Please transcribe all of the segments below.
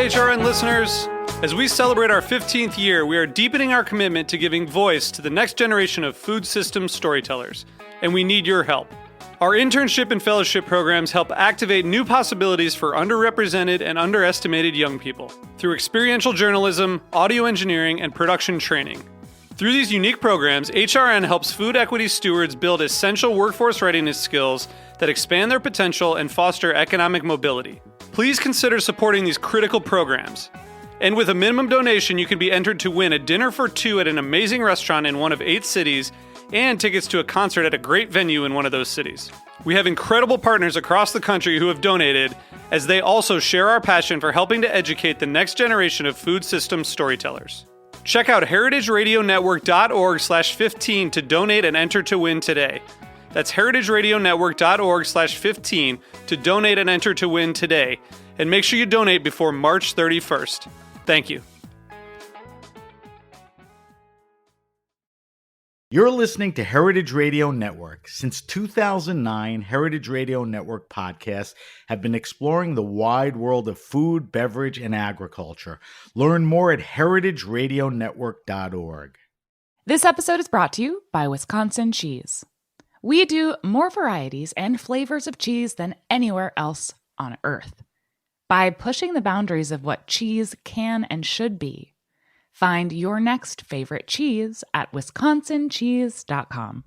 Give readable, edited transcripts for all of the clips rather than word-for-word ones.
HRN listeners. As we celebrate our 15th year, we are deepening our commitment to giving voice to the next generation of food systems storytellers, and we need your help. Our internship and fellowship programs help activate new possibilities for underrepresented and underestimated young people through experiential journalism, audio engineering, and production training. Through these unique programs, HRN helps food equity stewards build essential workforce readiness skills that expand their potential and foster economic mobility. Please consider supporting these critical programs. And with a minimum donation, you can be entered to win a dinner for two at an amazing restaurant in one of 8 cities and tickets to a concert at a great venue in one of those cities. We have incredible partners across the country who have donated, as they also share our passion for helping to educate the next generation of food systems storytellers. Check out heritageradionetwork.org/15 to donate and enter to win today. That's heritageradionetwork.org/15 to donate and enter to win today. And make sure you donate before March 31st. Thank you. You're listening to Heritage Radio Network. Since 2009, Heritage Radio Network podcasts have been exploring the wide world of food, beverage, and agriculture. Learn more at heritageradionetwork.org. This episode is brought to you by Wisconsin Cheese. We do more varieties and flavors of cheese than anywhere else on Earth. By pushing the boundaries of what cheese can and should be, find your next favorite cheese at wisconsincheese.com.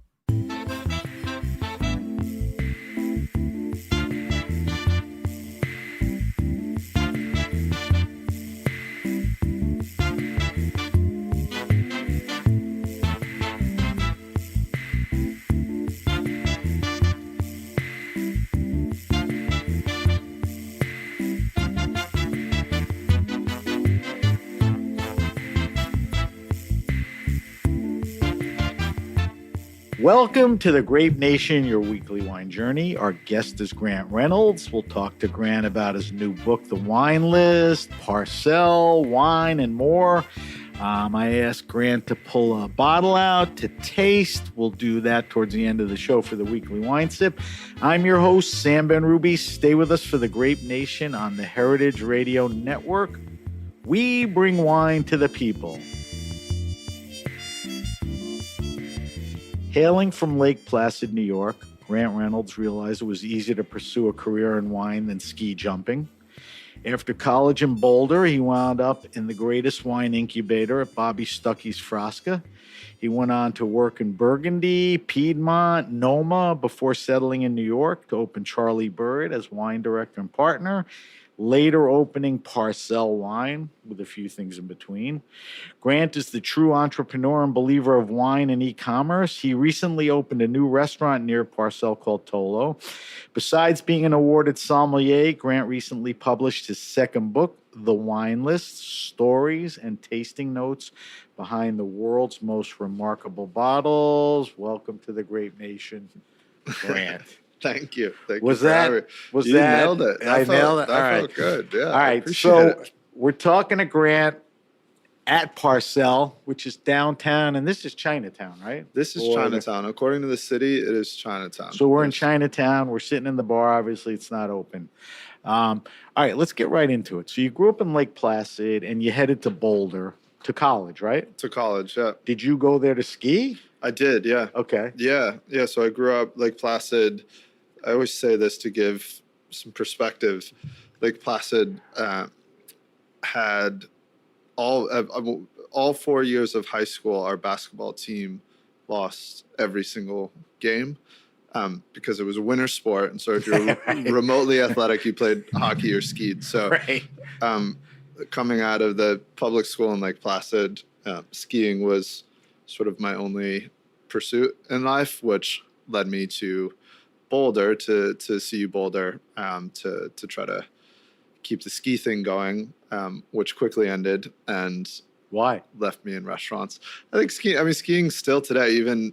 Welcome to the Grape Nation, your weekly wine journey. Our guest is Grant Reynolds. We'll talk to Grant about his new book, The Wine List, Parcel, wine, and more. I asked Grant to pull a bottle out to taste. We'll do that towards the end of the show for the weekly wine sip. I'm your host, Sam Ben-Ruby. Stay with us for the Grape Nation on the Heritage Radio Network. We bring wine to the people. Hailing from Lake Placid, New York, Grant Reynolds realized it was easier to pursue a career in wine than ski jumping. After college in Boulder, he wound up in the greatest wine incubator at Bobby Stuckey's Frasca. He went on to work in Burgundy, Piedmont, Noma, before settling in New York to open Charlie Bird as wine director and partner, later opening Parcel Wine, with a few things in between. Grant is the true entrepreneur and believer of wine and e-commerce. He recently opened a new restaurant near Parcel called Tolo. Besides being an awarded sommelier, Grant recently published his second book, The Wine List, Stories and Tasting Notes Behind the World's Most Remarkable Bottles. Welcome to the Grape Nation, Grant. Thank you. You nailed it. I nailed it. That felt good. Yeah. All right. So we're talking to Grant at Parcel, which is downtown, and this is Chinatown, right? This is Chinatown. According to the city, it is Chinatown. So we're in Chinatown. We're sitting in the bar. Obviously, it's not open. All right, let's get right into it. So you grew up in Lake Placid, and you headed to Boulder to college, right? To college, yeah. Did you go there to ski? I did, yeah. Okay. Yeah. So I grew up Lake Placid. I always say this to give some perspective. Lake Placid had all 4 years of high school, our basketball team lost every single game because it was a winter sport. And so if you're remotely athletic, you played hockey or skied. So coming out of the public school in Lake Placid, skiing was sort of my only pursuit in life, which led me to Boulder, to CU Boulder, to try to keep the ski thing going, which quickly ended and why left me in restaurants. I think skiing still today, even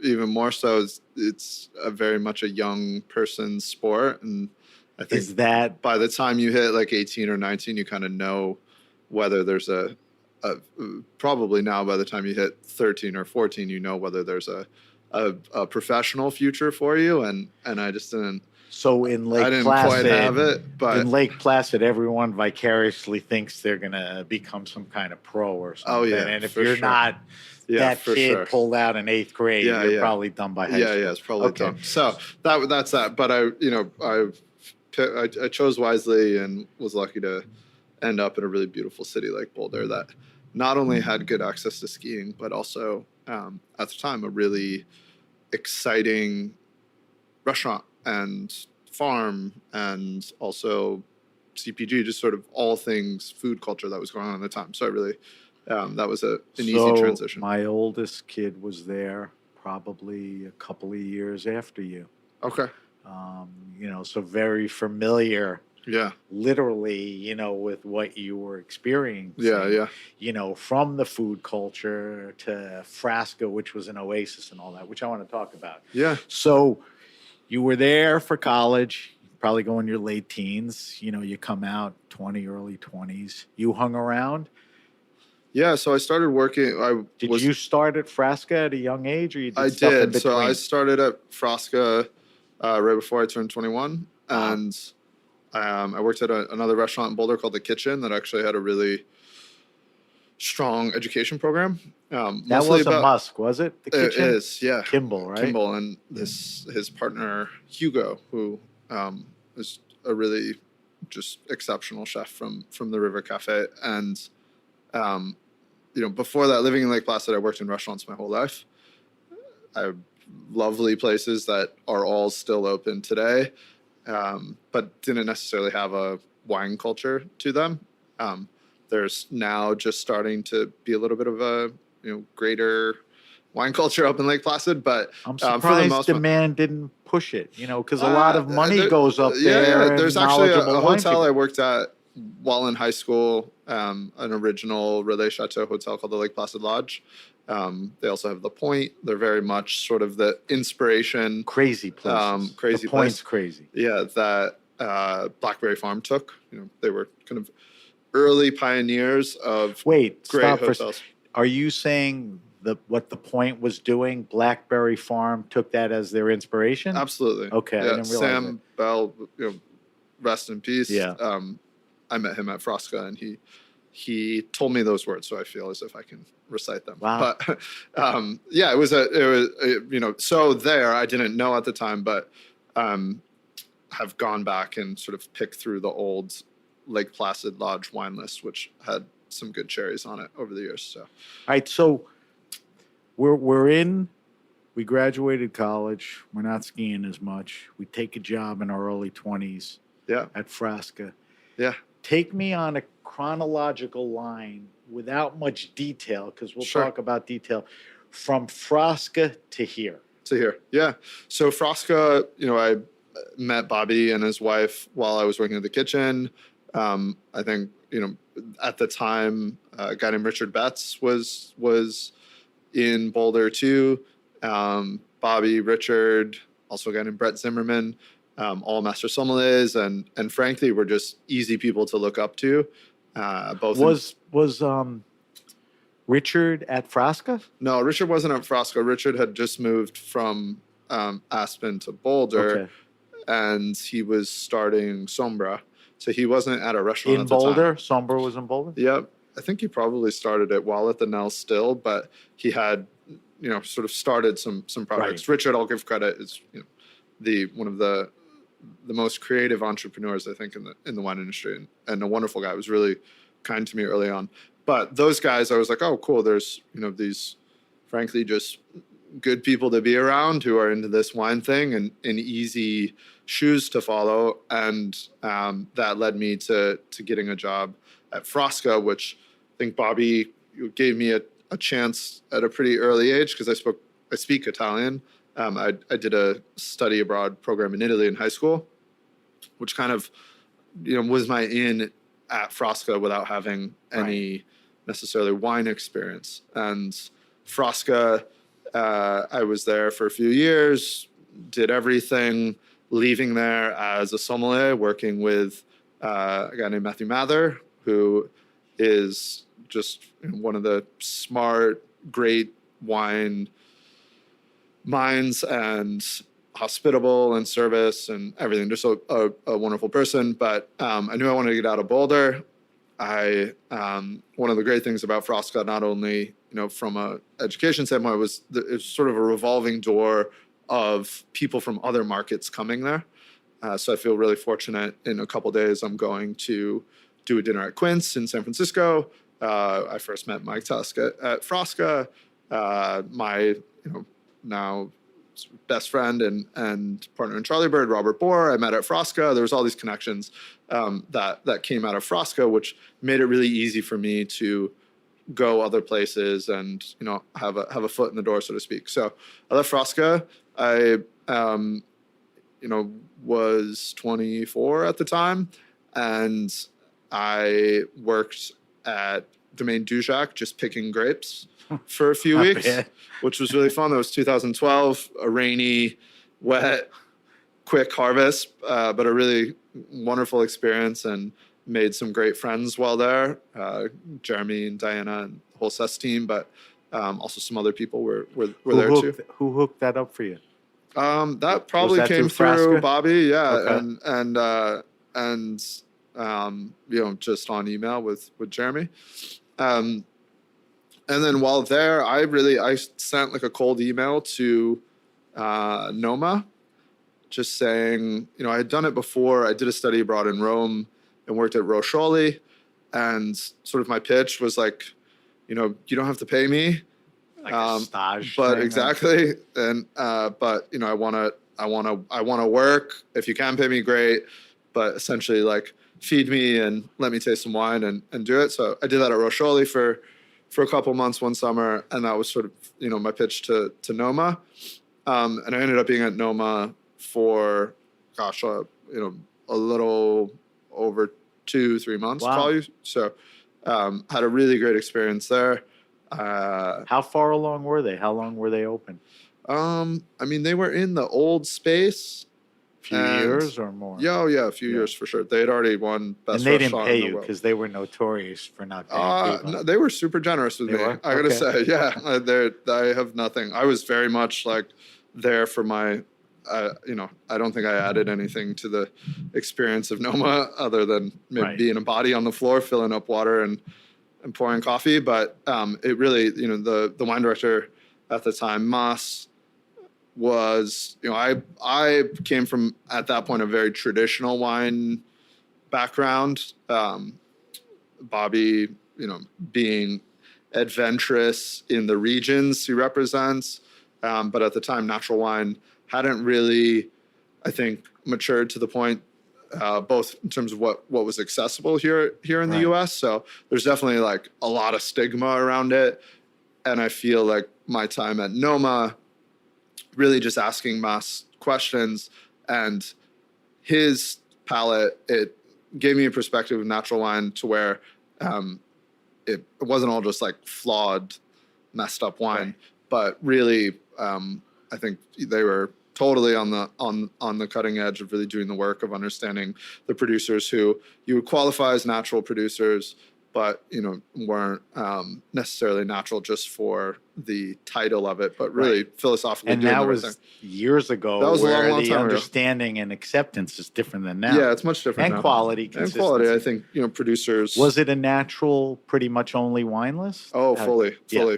more so, it's a very much a young person's sport. And I think is that by the time you hit like 18 or 19, you kind of know whether there's probably now by the time you hit 13 or 14, you know whether there's a professional future for you. And I just didn't So in Lake I didn't Placid, quite have it, but in Lake Placid, everyone vicariously thinks they're gonna become some kind of pro or something. Oh, yeah, and if for you're sure. not Yeah, that for kid sure. pulled out in 8th grade, Yeah, you're yeah. probably done by high Yeah, school. yeah, it's probably Okay. done. So that's that. But I chose wisely and was lucky to end up in a really beautiful city like Boulder that not only had good access to skiing, but also at the time a really exciting restaurant and farm and also CPG, just sort of all things food culture that was going on at the time. So I really, that was an easy transition. My oldest kid was there probably a couple of years after you. Okay. So very familiar, Yeah. literally, with what you were experiencing. Yeah. From the food culture to Frasca, which was an oasis and all that, which I want to talk about. Yeah. So you were there for college, probably going your late teens. You come out 20, early 20s. You hung around. Yeah, so I started working. Did you start at Frasca at a young age, or you did I stuff in did. between? So I started at Frasca right before I turned 21, and I worked at another restaurant in Boulder called The Kitchen that actually had a really strong education program. That was a Musk, was it? The Kitchen? It is, yeah. Kimball, right? Kimball and his partner Hugo, who is a really just exceptional chef from the River Cafe. And before that, living in Lake Placid, I worked in restaurants my whole life. I have lovely places that are all still open today, but didn't necessarily have a wine culture to them. There's now just starting to be a little bit of a greater wine culture up in Lake Placid, but I'm surprised for the most demand didn't push it, because a lot of money goes up Yeah, there. yeah. There's and actually a knowledgeable wine hotel people. I worked at while in high school, an original Relais Chateau hotel called the Lake Placid Lodge. They also have the Point. They're very much sort of the inspiration. Crazy places. Crazy the Point's place. crazy. Yeah, that Blackberry Farm took. They were kind of early pioneers of great hotels. Are you saying what the Point was doing, Blackberry Farm took that as their inspiration? Absolutely. Okay, Yeah. I didn't realize Sam Bell, rest in peace. Yeah. I met him at Frasca, and he told me those words, so I feel as if I can recite them. Wow. But it was so there. I didn't know at the time, but have gone back and sort of picked through the old Lake Placid Lodge wine list, which had some good cherries on it over the years. So, All right, so we graduated college. We're not skiing as much. We take a job in our early 20s. Yeah. At Frasca. Yeah. Take me on a chronological line without much detail, because we'll Sure. talk about detail, from Frasca to here. Yeah. So Frasca, I met Bobby and his wife while I was working at the kitchen. I think, at the time, a guy named Richard Betts was in Boulder too. Bobby, Richard, also a guy named Brett Zimmerman, all master sommeliers, and frankly, were just easy people to look up to. Both was Richard at Frasca? No, Richard wasn't at Frasca. Richard had just moved from Aspen to Boulder. Okay. And he was starting Sombra. So he wasn't at a restaurant In at the Boulder? time. Sombra was in Boulder? Yep. I think he probably started it while at the Nell still, but he had, sort of started some projects. Right. Richard, I'll give credit, is one of the most creative entrepreneurs, I think, in the wine industry, and a wonderful guy. Was really kind to me early on. But those guys, I was like, oh, cool. There's these, frankly, just good people to be around who are into this wine thing, and easy shoes to follow. And that led me to getting a job at Frasca, which I think Bobby gave me a chance at a pretty early age, because I speak Italian. I did a study abroad program in Italy in high school, which kind of was my in at Frasca without having any necessarily wine experience. And Frasca, I was there for a few years, did everything, leaving there as a sommelier, working with a guy named Matthew Mather, who is just one of the smart, great wine minds, and hospitable and service and everything. Just a wonderful person. But I knew I wanted to get out of Boulder. One of the great things about Frosca, not only from a education standpoint, it's sort of a revolving door of people from other markets coming there. So I feel really fortunate. In a couple of days, I'm going to do a dinner at Quince in San Francisco. I first met Mike Tusk at Frosca. My now best friend and partner in Charlie Bird, Robert Bohr, I met at Frosca. There was all these connections that came out of Frosca, which made it really easy for me to go other places and have a foot in the door, so to speak. So I left Frosca. I was 24 at the time, and I worked at Domaine Dujac just picking grapes for a few weeks, which was really fun. That was 2012, a rainy, wet, quick harvest, but a really wonderful experience, and made some great friends while there. Jeremy and Diana and the whole CES team, but also some other people were there too. Who hooked that up for you? That probably came through Bobby, yeah, okay. and just on email with Jeremy. And then while there, I sent like a cold email to Noma, just saying, I had done it before. I did a study abroad in Rome and worked at Rocholi, and sort of my pitch was like, you don't have to pay me, like a stage but thing, exactly, and but I want to work. If you can pay me, great, but essentially like feed me and let me taste some wine and do it. So I did that at Rocholi for a couple months one summer, and that was sort of my pitch to Noma, and I ended up being at Noma for a little over 2-3 months. Wow. Probably. So had a really great experience there. How far along were they? How long were they open? They were in the old space. A few years or more? Yeah, a few years for sure. They had already won Best And they didn't Restaurant pay in the you world. because they were notorious for not paying people. No, they were super generous with me. Were? I gotta Okay. say, yeah, I have nothing. I was very much like there for my, I don't think I added anything to the experience of Noma other than maybe Right. being a body on the floor, filling up water and pouring coffee. But it really, the wine director at the time, Mas, was, I came from, at that point, a very traditional wine background. Bobby, being adventurous in the regions he represents. But at the time, natural wine hadn't really, I think, matured to the point, both in terms of what was accessible here in the Right. US. So there's definitely like a lot of stigma around it. And I feel like my time at Noma, really just asking Mas questions, and his palate, it gave me a perspective of natural wine to where it wasn't all just like flawed, messed up wine, Right. but really, I think they were totally on the cutting edge of really doing the work of understanding the producers who you would qualify as natural producers, but weren't necessarily natural just for the title of it, but really philosophically And doing that the right was thing. years ago, That was a where long the time ago. understanding and acceptance is different than now. Yeah, it's much different And now. quality, And consistency. quality, I think, producers. Was it a natural, pretty much only wine list? Oh, How- fully. yeah.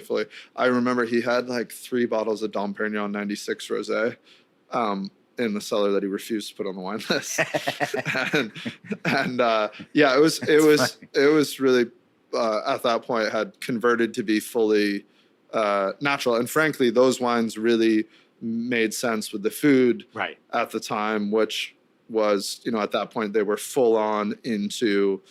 I remember he had like 3 bottles of Dom Perignon 96 Rosé in the cellar that he refused to put on the wine list. and yeah, it was really at that point had converted to be fully natural. And frankly, those wines really made sense with the food Right. at the time, which was, at that point they were full on into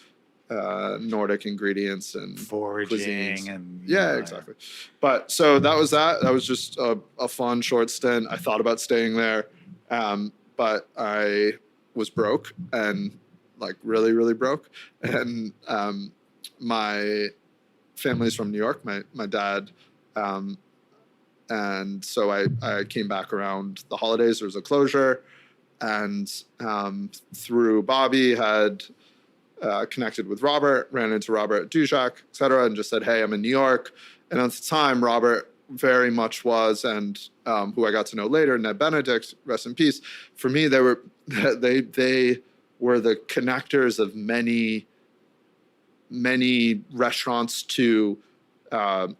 Nordic ingredients and Foraging cuisines. and Yeah, exactly. But so that was just a fun short stint. I thought about staying there, but I was broke, and like really, really broke. And my family's from New York. My dad, and so I came back around the holidays. There was a closure, and through Bobby had connected with Robert, ran into Robert at Dujac, et cetera, and just said, hey, I'm in New York. And at the time, Robert very much was, and who I got to know later, Ned Benedict, rest in peace. For me, they were the connectors of many restaurants to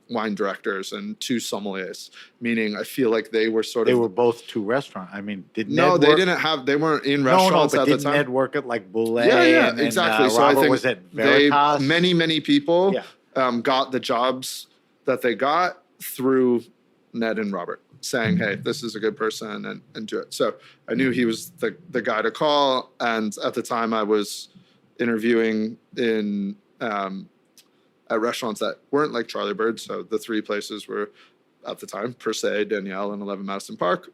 wine directors and to sommeliers. Meaning, I feel like they were They were both two restaurants. I mean, did Ned no, they work? didn't have. They weren't in No, restaurants but at the didn't time. Ned work at like Boulay? Yeah, and, exactly. So Robert I think was at Veritas. many people Yeah. got the jobs that they got through Ned and Robert saying, "Hey, this is a good person," and do it. So I knew he was the guy to call. And at the time, I was interviewing in at restaurants that weren't like Charlie Bird. So the three places were at the time Per Se, Danielle, and 11 Madison Park.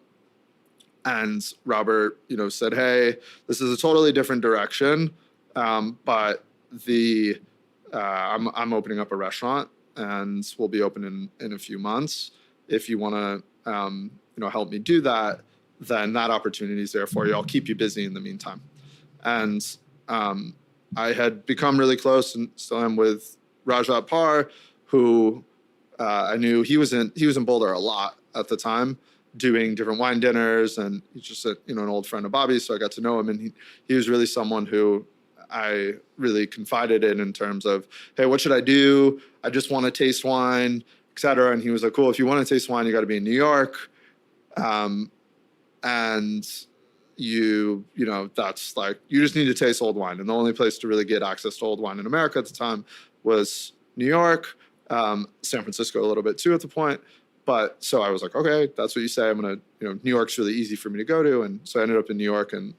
And Robert, said, "Hey, this is a totally different direction, but I'm opening up a restaurant, and we'll be open in a few months. If you want to, help me do that, then that opportunity is there for you. I'll keep you busy in the meantime." And I had become really close, and still am, with Rajat Par, who I knew he was in Boulder a lot at the time, doing different wine dinners, and he's just an old friend of Bobby's, so I got to know him, and he was really someone who I really confided in terms of, "Hey, what should I do? I just want to taste wine, etc." And he was like, "Cool, if you want to taste wine, you got to be in New York, and that's like, you just need to taste old wine." And the only place to really get access to old wine in America at the time was New York, San Francisco a little bit too at the point. But so I was like, okay, that's what you say. I'm gonna, New York's really easy for me to go to, and so I ended up in New York, and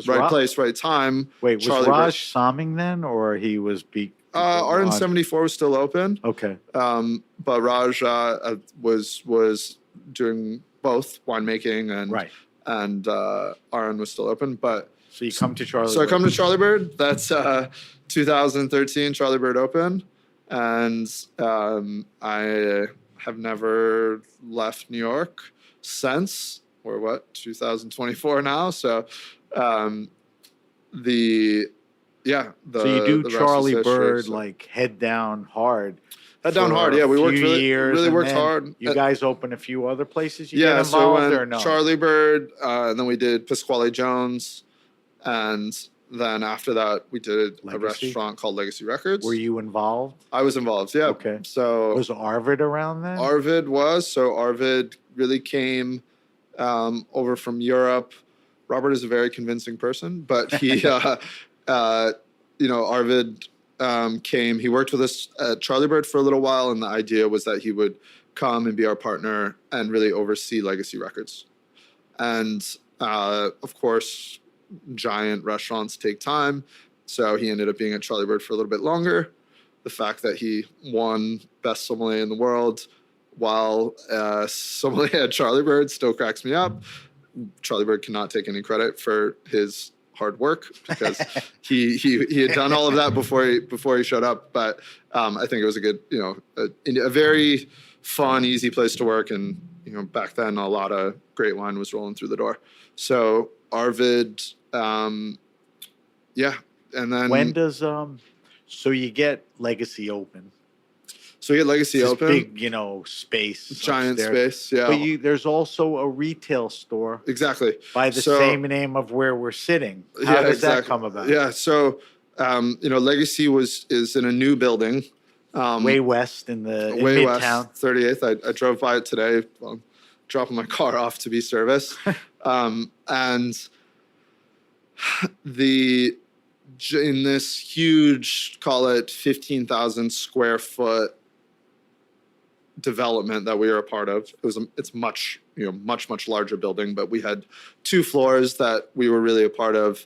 right place, right time. Wait, was Raj Saming then, or he was RN74 was still open. Okay, but Raj was doing both winemaking and RN was still open. But so you come to Charlie. So I come to Charlie Bird. That's 2013. Charlie Bird opened. And I have never left New York since. We're 2024 now. So so you do Charlie Bird like head down hard. Head down hard, yeah. We worked really worked hard. You guys opened a few other places. Yeah, so we or no? Charlie Bird, and then we did Pasquale Jones, and then after that, we did a restaurant called Legacy Records. Were you involved? I was involved, yeah. Okay. So was Arvid around then? Arvid was. So Arvid really came over from Europe. Robert is a very convincing person, but he, Arvid came. He worked with us at Charlie Bird for a little while, and the idea was that he would come and be our partner and really oversee Legacy Records. And of course, giant restaurants take time, so he ended up being at Charlie Bird for a little bit longer. The fact that he won Best Sommelier in the World while sommelier at Charlie Bird still cracks me up. Charlie Bird cannot take any credit for his hard work because he had done all of that before he showed up. But I think it was a good, a very fun, easy place to work, and back then a lot of great wine was rolling through the door. So Arvid, and then when does so you get Legacy open? So you get Legacy open, big, space, giant upstairs. space, yeah. But there's also a retail store, exactly, by the same name of where we're sitting. How does that come about? Yeah, so Legacy is in a new building, way west in way Midtown. West, 38th. I drove by it today. Well, dropping my car off to be serviced, and in this huge, call it 15,000 square foot development that we were a part of. It's much larger building, but we had 2 floors that we were really a part of,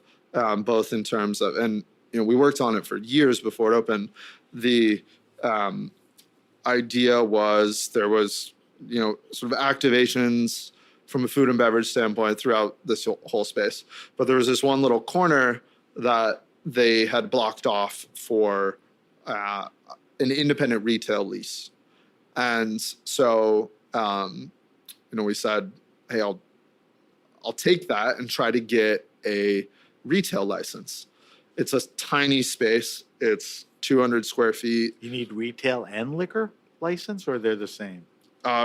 both in terms of, and we worked on it for years before it opened. The idea was there was sort of activations from a food and beverage standpoint throughout this whole space, but there was this one little corner that they had blocked off for an independent retail lease. And so, we said, hey, I'll take that and try to get a retail license. It's a tiny space. It's 200 square feet. You need retail and liquor? license, or they're the same?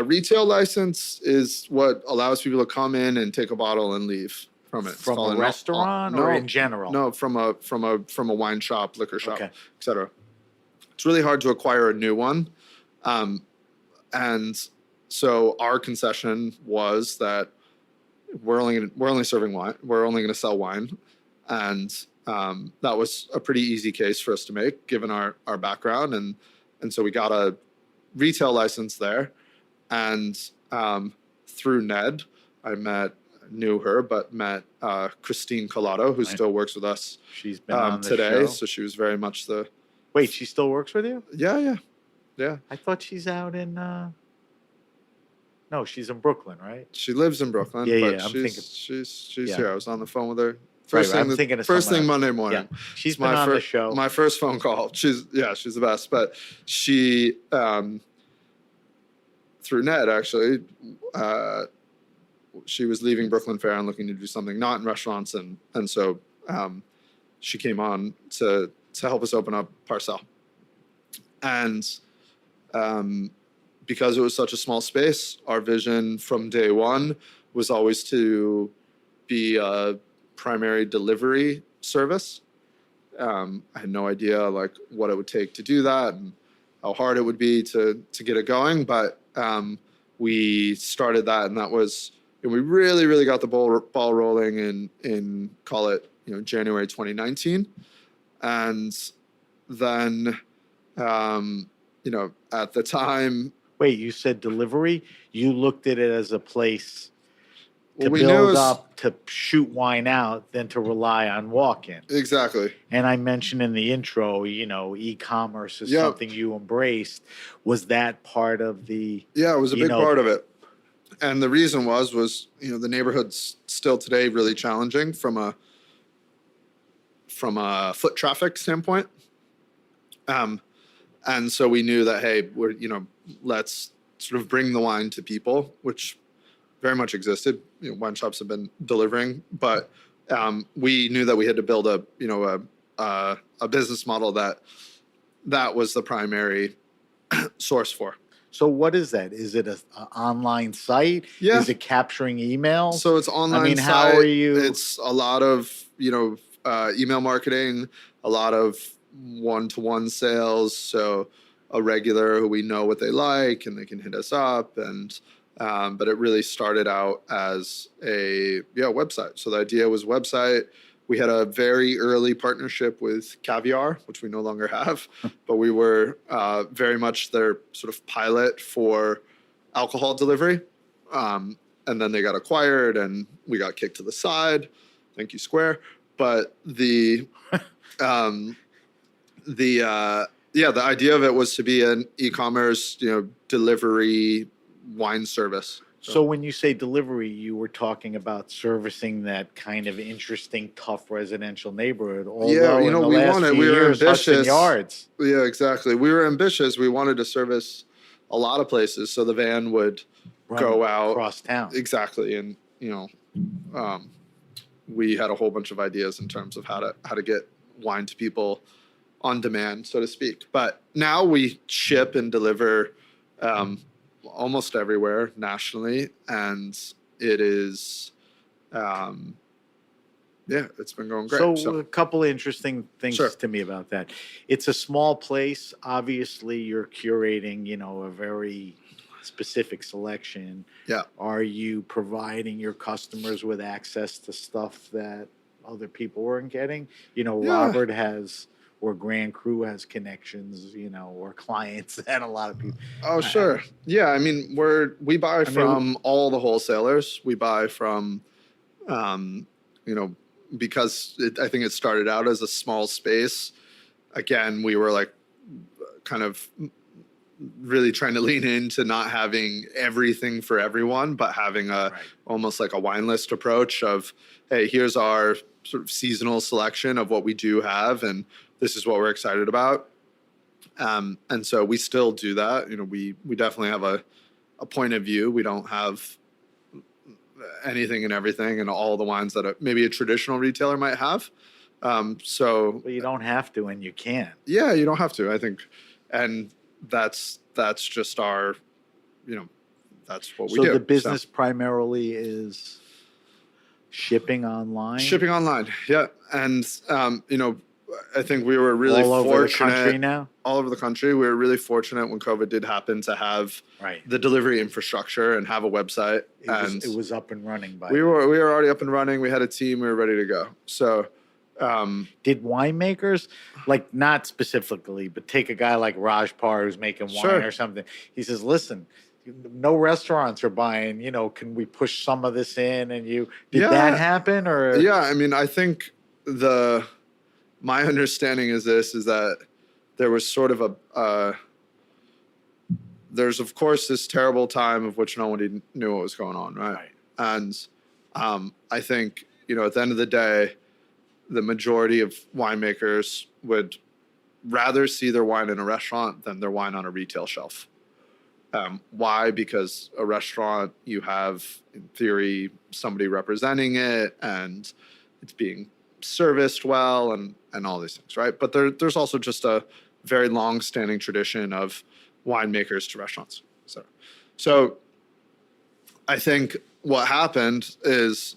Retail license is what allows people to come in and take a bottle and leave from it. It's From called a an restaurant or in general? No, from a wine shop, liquor shop, Okay. etc. It's really hard to acquire a new one, and so our concession was that we're only serving wine. We're only going to sell wine, and that was a pretty easy case for us to make given our background, and so we got a retail license there, and through Ned, I knew her, but met Christine Collado, who still works with us. She's been on the today, show. so she was very much the. Wait, she still works with you? Yeah. I thought she's out in. No, she's in Brooklyn, right? She lives in Brooklyn. Yeah, but yeah, I'm she's yeah. here. I was on the phone with her Right, I'm thinking of first someone thing else. Monday morning. Yeah, she's It's been on the show. My first phone call. She's the best. But she through Ned actually, she was leaving Brooklyn Fair and looking to do something not in restaurants, and so she came on to help us open up Parcel, and because it was such a small space, our vision from day one was always to be a primary delivery service. I had no idea like what it would take to do that and how hard it would be to get it going, but we started that, and that was, and we really got the ball rolling in call it January 2019, and then at the time. Wait, you said delivery? You looked at it as a place to We knew it build was- up, to shoot wine out, than to rely on walk-in. Exactly. And I mentioned in the intro, e-commerce is Yep. something you embraced. Was that part of the? Yeah, it was a You big know- part of it. And the reason was the neighborhood's still today really challenging from a foot traffic standpoint. And so we knew that, hey, let's sort of bring the wine to people, which very much existed. Wine shops have been delivering, but we knew that we had to build a business model that was the primary source for. So what is that? Is it an online site? Yeah. Is it capturing emails? So it's online. I mean, site. how are you? It's a lot of email marketing, a lot of one-to-one sales. So a regular who we know what they like and they can hit us up, and but it really started out as a website. So the idea was website. We had a very early partnership with Caviar, which we no longer have, but we were very much their sort of pilot for alcohol delivery. And then they got acquired and we got kicked to the side. Thank you, Square. But the idea of it was to be an e-commerce, delivery wine service. So when you say delivery, you were talking about servicing that kind of interesting, tough residential neighborhood. Although in the last few we were years, Hudson ambitious. Yards. Yeah, exactly. We were ambitious. We wanted to service a lot of places, so the van would go out across town. Exactly, and we had a whole bunch of ideas in terms of how to get wine to people on demand, so to speak. But now we ship and deliver almost everywhere nationally, and it is it's been going great. So a couple of interesting things Sure. to me about that. It's a small place. Obviously, you're curating, a very specific selection. Yeah. Are you providing your customers with access to stuff that other people weren't getting? Robert has, or Grand Cru has connections, or clients that a lot of people. Oh, sure. Yeah, I mean, we buy from all the wholesalers. We buy from, because I think it started out as a small space. Again, we were like kind of really trying to lean into not having everything for everyone, but having almost like a wine list approach of, hey, here's our sort of seasonal selection of what we do have, and this is what we're excited about. And so we still do that. We definitely have a point of view. We don't have anything and everything and all the wines that maybe a traditional retailer might have. But you don't have to, and you can. Yeah, you don't have to, I think. And that's just our, that's what we So do. the business primarily is shipping online? Shipping online, yeah. And, I think we were really all over fortunate. the country now? All over the country. We were really fortunate when COVID did happen to have Right. the delivery infrastructure and have a website. It was up and running by we then. were already up and running. We had a team. We were ready to go. So Did winemakers, like not specifically, but take a guy like Raj Par who's making wine Sure. or something. He says, listen, no restaurants are buying, can we push some of this in? And did Yeah. that happen? Or yeah, I mean, I think my understanding is that there was sort of there's of course this terrible time of which nobody knew what was going on, right? Right. And I think, at the end of the day, the majority of winemakers would rather see their wine in a restaurant than their wine on a retail shelf. Why? Because a restaurant, you have, in theory, somebody representing it and it's being serviced well and all these things, right? But there's also just a very long-standing tradition of winemakers to restaurants. So I think what happened is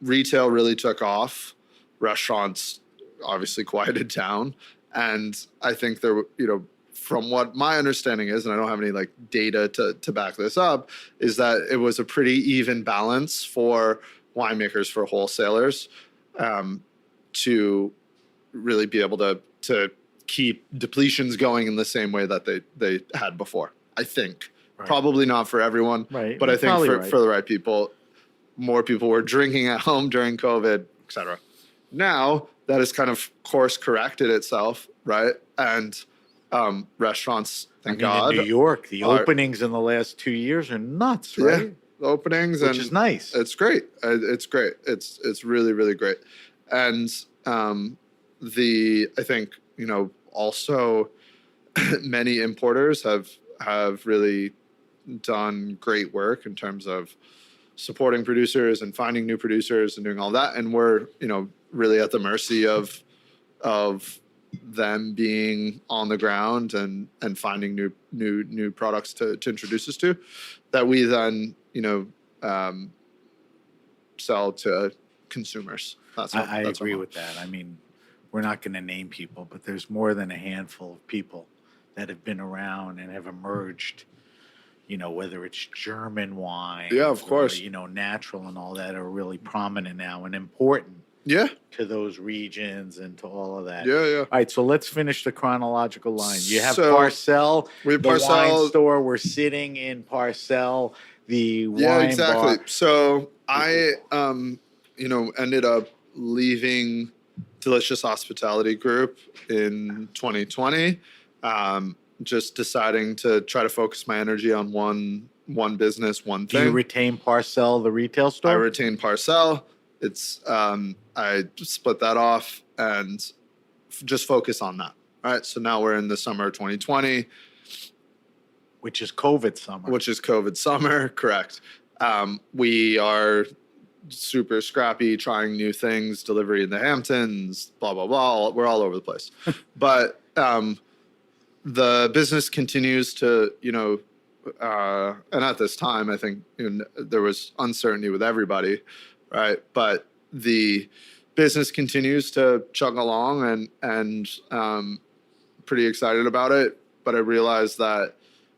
retail really took off. Restaurants obviously quieted down. And I think there, from what my understanding is, and I don't have any like data to back this up, is that it was a pretty even balance for winemakers, for wholesalers, to really be able to keep depletions going in the same way that they had before. I think. Right. Probably not for everyone, Right. but I think Probably for, right. for the right people, more people were drinking at home during COVID, etc. Now that has kind of course corrected itself, right? And restaurants, thank God, in New York, the are- openings in the last 2 years are nuts, right? yeah, the openings, Which and is nice. It's great. It's great. It's really, really great. And I think, also many importers have really done great work in terms of supporting producers and finding new producers and doing all that. And we're, really at the mercy of them being on the ground and finding new products to introduce us to, that we then, sell to consumers. I that's agree what- with that. I mean, we're not going to name people, but there's more than a handful of people that have been around and have emerged, whether it's German wine, Yeah, of course. or, natural and all that are really prominent now and important Yeah, to those regions and to all of that. yeah, yeah. All right, so let's finish the chronological line. You have So, Parcel, we have the wine Parcel. store. We're sitting in Parcel, the Yeah, wine exactly. bar. So I, ended up leaving Delicious Hospitality Group in 2020. Just deciding to try to focus my energy on one business, one Do you thing. retain Parcel, the retail store? I retained Parcel. It's I split that off and just focus on that. All right. So now we're in the summer of 2020. Which is COVID summer. Which is COVID summer, correct. We are super scrappy, trying new things, delivery in the Hamptons, blah, blah, blah. We're all over the place. But the business continues to, and at this time, I think there was uncertainty with everybody, right? But the business continues to chug along and pretty excited about it. But I realized that,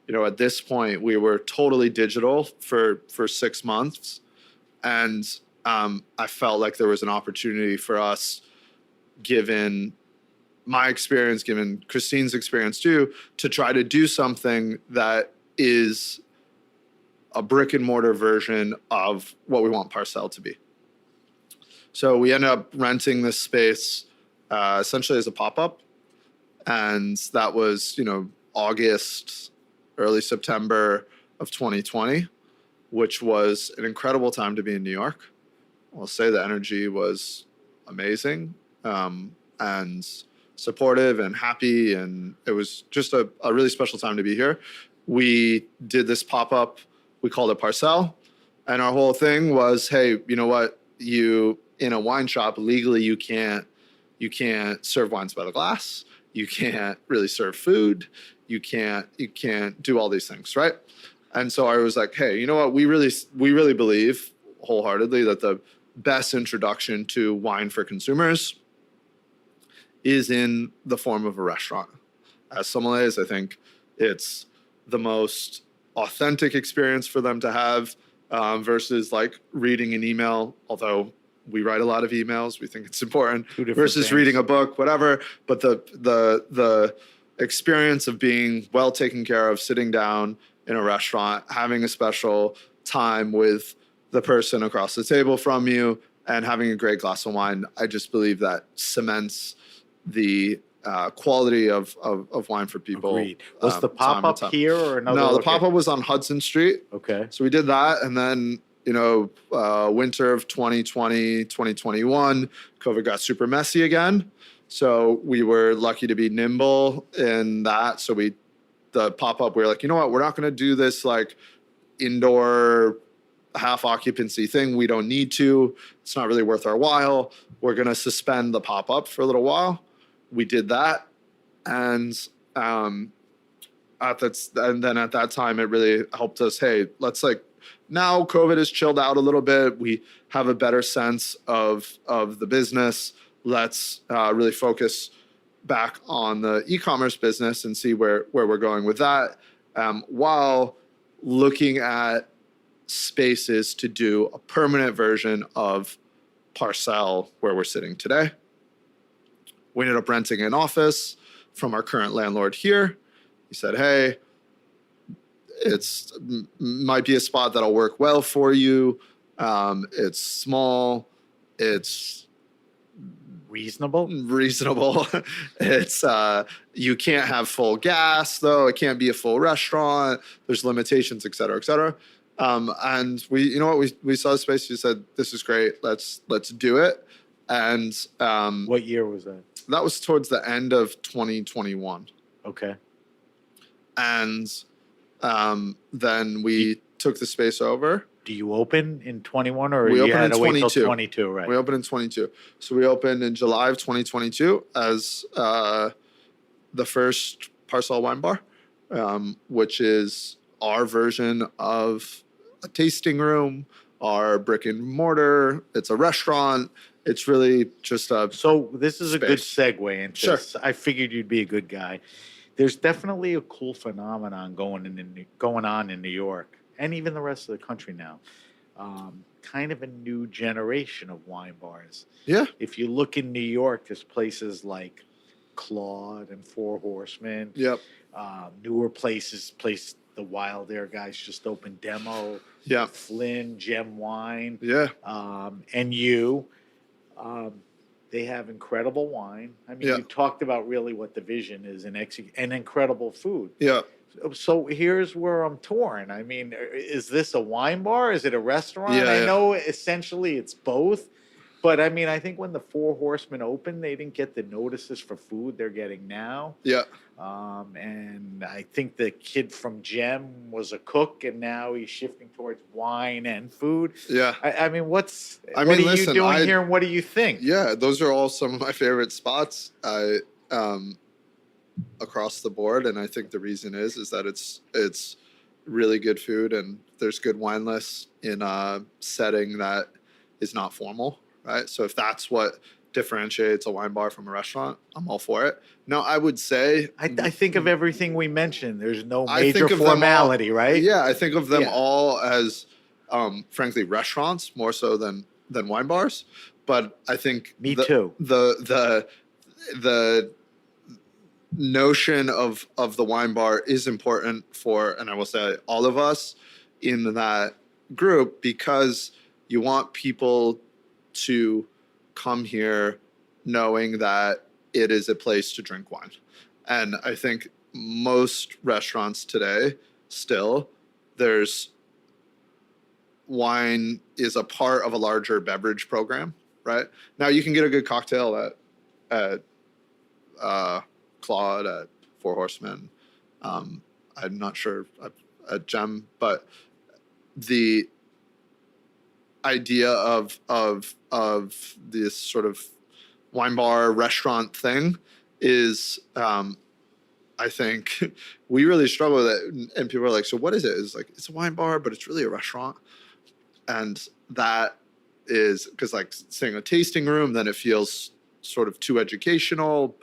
at this point, we were totally digital for 6 months. And I felt like there was an opportunity for us, given my experience, given Christine's experience too, to try to do something that is a brick and mortar version of what we want Parcel to be. So we ended up renting this space essentially as a pop-up. And that was, August, early September of 2020, which was an incredible time to be in New York. I'll say the energy was amazing and supportive and happy. And it was just a really special time to be here. We did this pop-up. We called it Parcel. And our whole thing was, hey, you know what? In a wine shop, legally, you can't serve wines by the glass. You can't really serve food. you can't do all these things, right? And so I was like, hey, you know what? We really believe wholeheartedly that the best introduction to wine for consumers is in the form of a restaurant. As sommeliers, I think it's the most authentic experience for them to have versus like reading an email, although we write a lot of emails. We think it's important versus reading a book, whatever. But the experience of being well taken care of, sitting down in a restaurant, having a special time with the person across the table from you, and having a great glass of wine, I just believe that cements the quality of wine for people. Agreed. Was the pop-up here or another? No, the pop-up was on Hudson Street. Okay. So we did that, and then, winter of 2020, 2021, COVID got super messy again. So we were lucky to be nimble in that. So the pop-up, we were like, you know what, we're not going to do this like indoor half occupancy thing. We don't need to. It's not really worth our while. We're going to suspend the pop-up for a little while. We did that. And then at that time, it really helped us. Hey, let's now COVID has chilled out a little bit. We have a better sense of the business. Let's really focus back on the e-commerce business and see where we're going with that, while looking at spaces to do a permanent version of Parcel where we're sitting today. We ended up renting an office from our current landlord here. He said, hey, might be a spot that'll work well for you. It's small. It's reasonable. It's you can't have full gas though. It can't be a full restaurant. There's limitations, et cetera, et cetera. And we saw the space. We said, this is great. Let's do it. And what year was that? That was towards the end of 2021. Okay. And then we took the space over. Do you open in 21 or we you opened had to in wait 22. till 22, right? We opened in 22. So we opened in July of 2022 as the first Parcel Wine Bar, which is our version of a tasting room, our brick and mortar. It's a restaurant. It's really just a So this is space. A good segue into Sure. this. I figured you'd be a good guy. There's definitely a cool phenomenon going on in New York and even the rest of the country now. Kind of a new generation of wine bars. Yeah. If you look in New York, there's places like Claude and Four Horsemen. Yep. Newer places, the Wild Air guys just opened Demo. Yeah. Flynn, Gem Wine. Yeah. And you. They have incredible wine. I mean, Yeah. you talked about really what the vision is and incredible food. Yeah. So here's where I'm torn. I mean, is this a wine bar? Is it a restaurant? Yeah, I yeah. know essentially it's both. But I mean, I think when the Four Horsemen opened, they didn't get the notices for food they're getting now. Yeah. And I think the kid from Gem was a cook, and now he's shifting towards wine and food. Yeah. I mean, what are listen, you doing here, and what do you think? Yeah, those are all some of my favorite spots across the board, and I think the reason is that it's really good food and there's good wine lists in a setting that is not formal, right? So if that's what differentiates a wine bar from a restaurant, I'm all for it. No, I would say I think of everything we mentioned. There's no I major think of them all- formality, right? Yeah, I think of them Yeah. all as, frankly, restaurants more so than wine bars. But I think Me too. The notion of the wine bar is important for, and I will say all of us in that group, because you want people to come here knowing that it is a place to drink wine. And I think most restaurants today, still, there's wine is a part of a larger beverage program, right? Now you can get a good cocktail at Claude, at Four Horsemen. I'm not sure at Gem, but the idea of this sort of wine bar restaurant thing is I think we really struggle with it. And people are like, so what is it? It's like, it's a wine bar, but it's really a restaurant. And that is because like saying a tasting room, then it feels sort of too educational.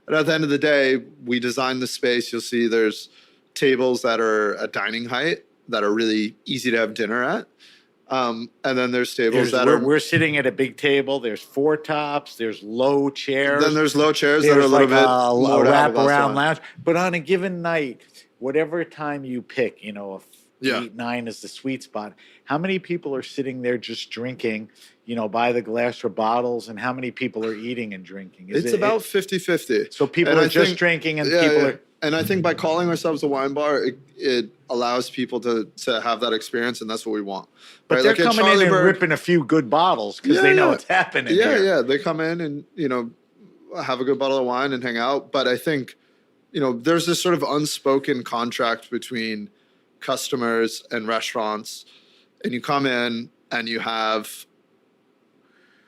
And at the end of the day, we design the space. You'll see there's tables that are at dining height that are really easy to have dinner at. And then there's tables we're sitting at a big table. There's 4 tops. There's low chairs. Then there's low chairs that are a little bit a more wrap around lounge. But on a given night, whatever time you pick, if 8, 9 is the sweet spot. How many people are sitting there just drinking, by the glass or bottles, and how many people are eating and drinking? It's about 50-50. So people are just drinking, and people are. And I think by calling ourselves a wine bar, it allows people to have that experience, and that's what we want. But right? they're like coming in and ripping a few good bottles because they know what's happening. Yeah. They come in and have a good bottle of wine and hang out. But I think there's this sort of unspoken contract between customers and restaurants, and you come in and you have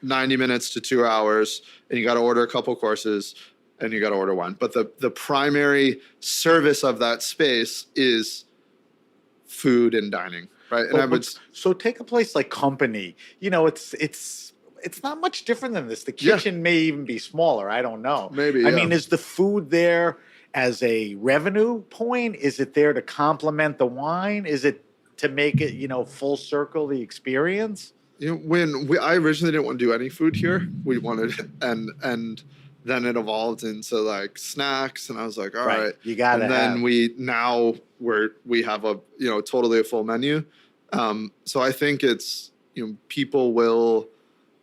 90 minutes to 2 hours, and you got to order a couple courses. And you got to order wine. But the primary service of that space is food and dining, right? And so take a place like Company. It's not much different than this. The kitchen may even be smaller. I don't know. Maybe. I mean, is the food there as a revenue point? Is it there to complement the wine? Is it to make it full circle the experience? I originally didn't want to do any food here. We wanted and then it evolved into like snacks, and I was like, all right. You got to. And then we have a totally a full menu. So I think it's people will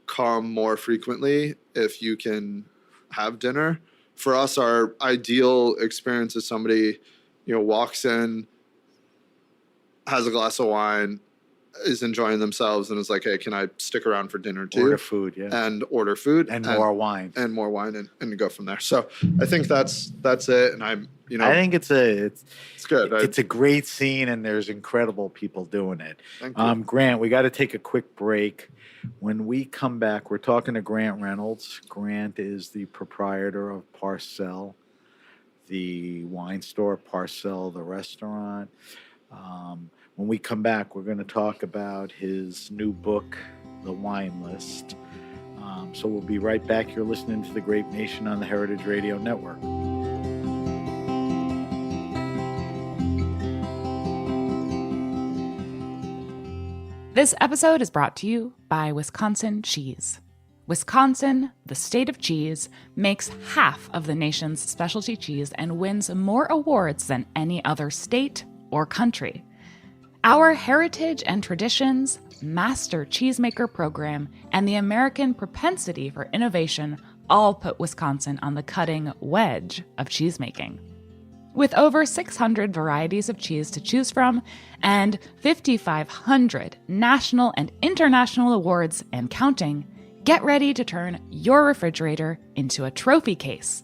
come more frequently if you can have dinner. For us, our ideal experience is somebody walks in, has a glass of wine, is enjoying themselves, and is like, hey, can I stick around for dinner too? Order food, and order food and more wine and go from there. So I think that's it. And I think it's good. It's a great scene, and there's incredible people doing it. Thank you. Grant, we got to take a quick break. When we come back, we're talking to Grant Reynolds. Grant is the proprietor of Parcel, the wine store, Parcel, the restaurant. When we come back, we're going to talk about his new book, The Wine List. So we'll be right back. You're listening to The Grape Nation on the Heritage Radio Network. This episode is brought to you by Wisconsin Cheese. Wisconsin, the state of cheese, makes half of the nation's specialty cheese and wins more awards than any other state or country. Our heritage and traditions, master cheesemaker program, and the American propensity for innovation all put Wisconsin on the cutting wedge of cheesemaking. With over 600 varieties of cheese to choose from and 5,500 national and international awards and counting, get ready to turn your refrigerator into a trophy case.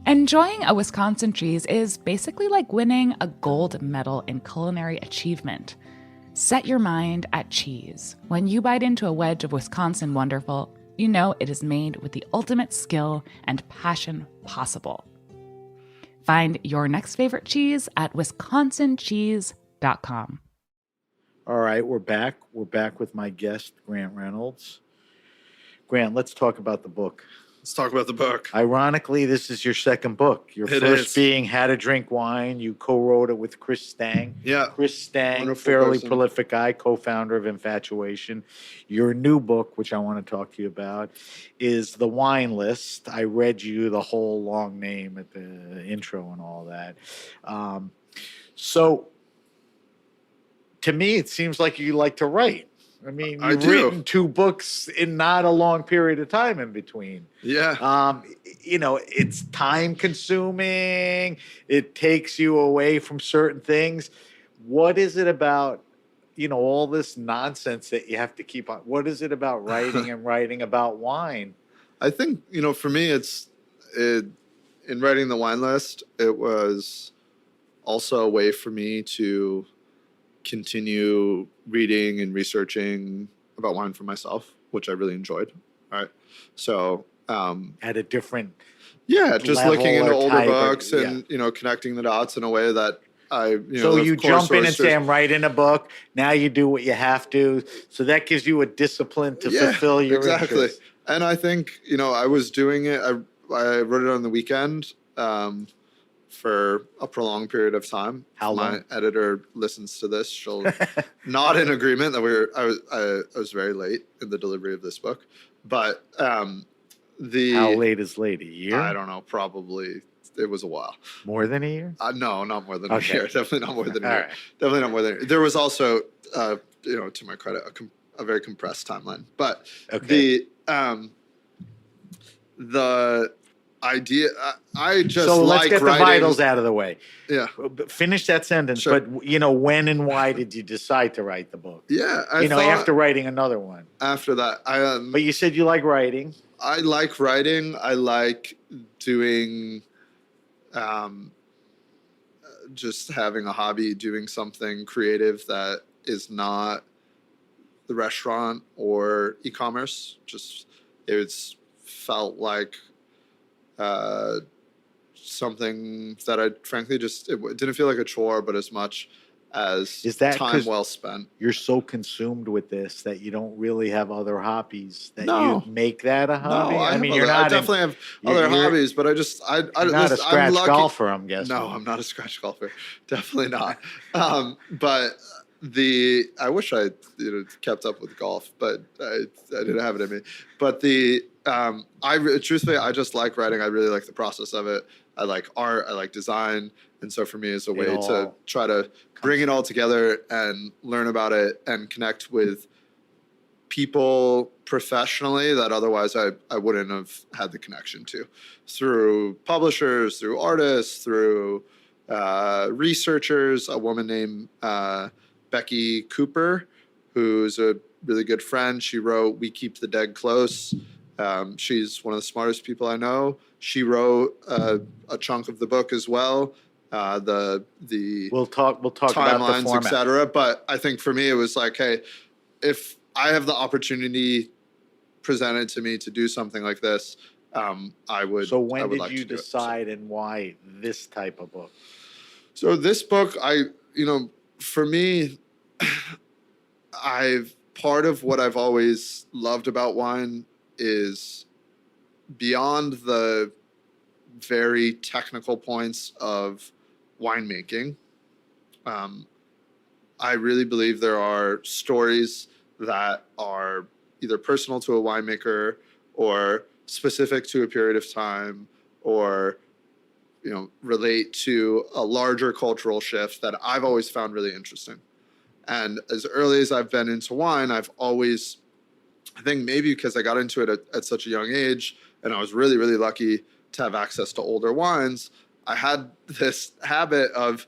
Enjoying a Wisconsin cheese is basically like winning a gold medal in culinary achievement. Set your mind at cheese. When you bite into a wedge of Wisconsin Wonderful, you know it is made with the ultimate skill and passion possible. Find your next favorite cheese at wisconsincheese.com. All right, we're back. We're back with my guest, Grant Reynolds. Grant, let's talk about the book. Let's talk about the book. Ironically, this is your second book. Your first being How to Drink Wine. You co-wrote it with Chris Stang. Yeah. Chris Stang, wonderful fairly person. prolific guy, co-founder of Infatuation. Your new book, which I want to talk to you about, is The Wine List. I read you the whole long name at the intro and all that. So, to me, it seems like you like to write. I mean, you've written 2 books in not a long period of time in between. Yeah. It's time consuming. It takes you away from certain things. What is it about, all this nonsense that you have to keep on? What is it about writing and writing about wine? I think, for me, in writing the wine list, it was also a way for me to continue reading and researching about wine for myself, which I really enjoyed. Right. So At a different Yeah, just looking level into or older type or- books and connecting the dots in a way that So of you course, jump in and oysters- say, I'm writing a book. Now you do what you have to. So that gives you a discipline to fulfill your interest. And I think, I was doing it. I wrote it on the weekend for a prolonged period of time. How If my long? editor listens to this, she'll not in agreement that I was very late in the delivery of this book. But How late is late? A year? I don't know, probably it was a while. More than a year? No, not more than Okay. a year. Definitely not more than a All year. right. Definitely not more than a year. There was also, to my credit, a very compressed timeline. But Okay. the idea, I just So let's like get the writing. vitals out of the way. Yeah. Finish that sentence. Sure. But, when and why did you decide to write the book? Yeah. I thought After writing another one. after that, But you said you like writing. I like writing. I like doing, just having a hobby, doing something creative that is not the restaurant or e-commerce. Just it's felt like something that I frankly it didn't feel like a chore, but as much as Is that time 'cause well spent. You're so consumed with this that you don't really have other hobbies that No. you make that a hobby? No, I mean, have you're other- I not definitely have you're- other you're- hobbies, but I you're not a listen, I'm scratch lucky- golfer, I'm guessing. No, I'm not a scratch golfer. Definitely not. But I wish I kept up with golf, but I didn't have it in me. But truthfully, I just like writing. I really like the process of it. I like art. I like design. And so for me, it's a way to all try to bring it all together and learn about it and connect with people professionally that otherwise I wouldn't have had the connection to, through publishers, through artists, through researchers. A woman named Becky Cooper, who's a really good friend. She wrote "We Keep the Dead Close." She's one of the smartest people I know. She wrote a chunk of the book as well. The We'll talk about the timelines, format. etc. But I think for me, it was like, hey, if I have the opportunity presented to me to do something like this, I would. So when I would did like you to do it. decide and why this type of book? So this book, for me, part of what I've always loved about wine is beyond the very technical points of winemaking. I really believe there are stories that are either personal to a winemaker or specific to a period of time, or relate to a larger cultural shift that I've always found really interesting. And as early as I've been into wine, I've always, I think maybe because I got into it at such a young age, and I was really, really lucky to have access to older wines, I had this habit of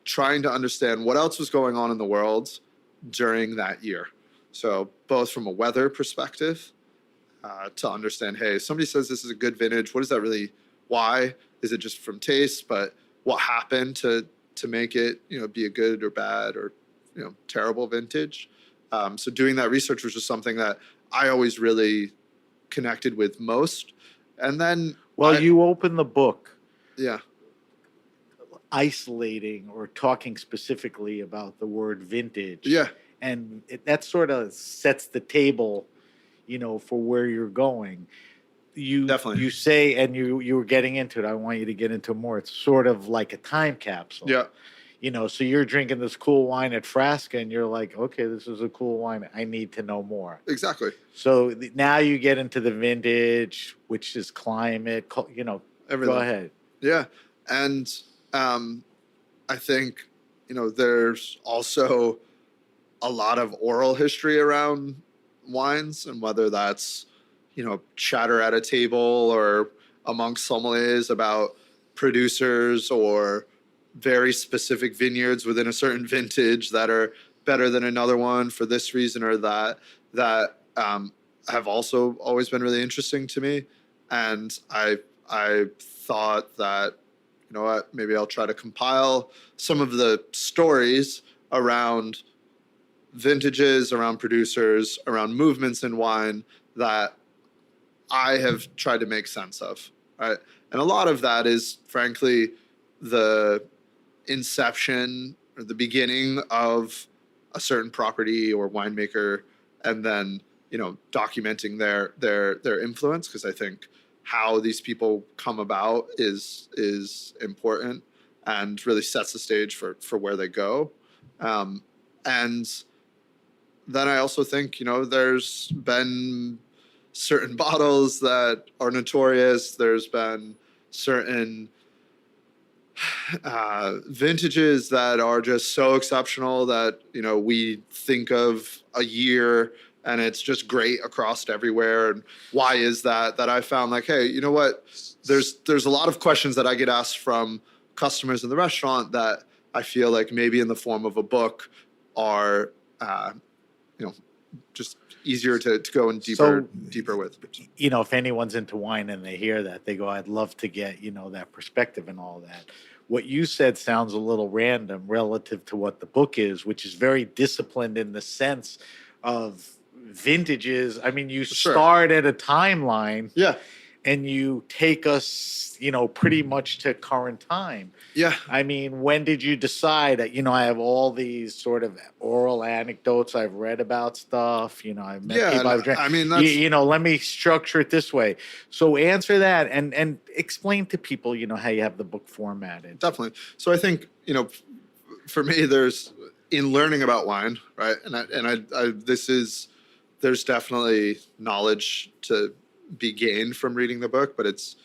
trying to understand what else was going on in the world during that year. So both from a weather perspective, to understand, hey, somebody says this is a good vintage. What is that really? Why? Is it just from taste? But what happened to make it, be a good or bad or, terrible vintage? So doing that research was just something that I always really connected with most. And then, you open the book yeah, isolating or talking specifically about the word vintage. yeah, And that sort of sets the table, for where you're going. Definitely. You say, and you were getting into it, I want you to get into more. It's sort of like a time capsule. yeah. So you're drinking this cool wine at Frasca and you're like, okay, this is a cool wine. I need to know more. Exactly. So now you get into the vintage, which is climate, Everything. Go ahead. Yeah. And I think, there's also a lot of oral history around wines, and whether that's, chatter at a table or amongst sommeliers about producers or very specific vineyards within a certain vintage that are better than another one for this reason or that have also always been really interesting to me. And I thought that, what, maybe I'll try to compile some of the stories around vintages, around producers, around movements in wine that I have tried to make sense of, right? And a lot of that is, frankly, the inception or the beginning of a certain property or winemaker, and then documenting their influence, because I think how these people come about is important and really sets the stage for where they go. And then I also think there's been certain bottles that are notorious. There's been certain vintages that are just so exceptional that we think of a year and it's just great across everywhere. And why is that I found like, hey, you know what, there's a lot of questions that I get asked from customers in the restaurant that I feel like maybe in the form of a book are just easier to go in deeper with. If anyone's into wine and they hear that, they go, I'd love to get, that perspective and all that. What you said sounds a little random relative to what the book is, which is very disciplined in the sense of vintages. I mean, you start at a timeline. Yeah. And you take us, pretty much to current time. Yeah. I mean, when did you decide that, I have all these sort of oral anecdotes I've read about stuff, I've met people I've drank. I mean, that's... let me structure it this way. So answer that and explain to people, how you have the book formatted. Definitely. So I think, for me, there's in learning about wine, right? There's definitely knowledge to be gained from reading the book, but it's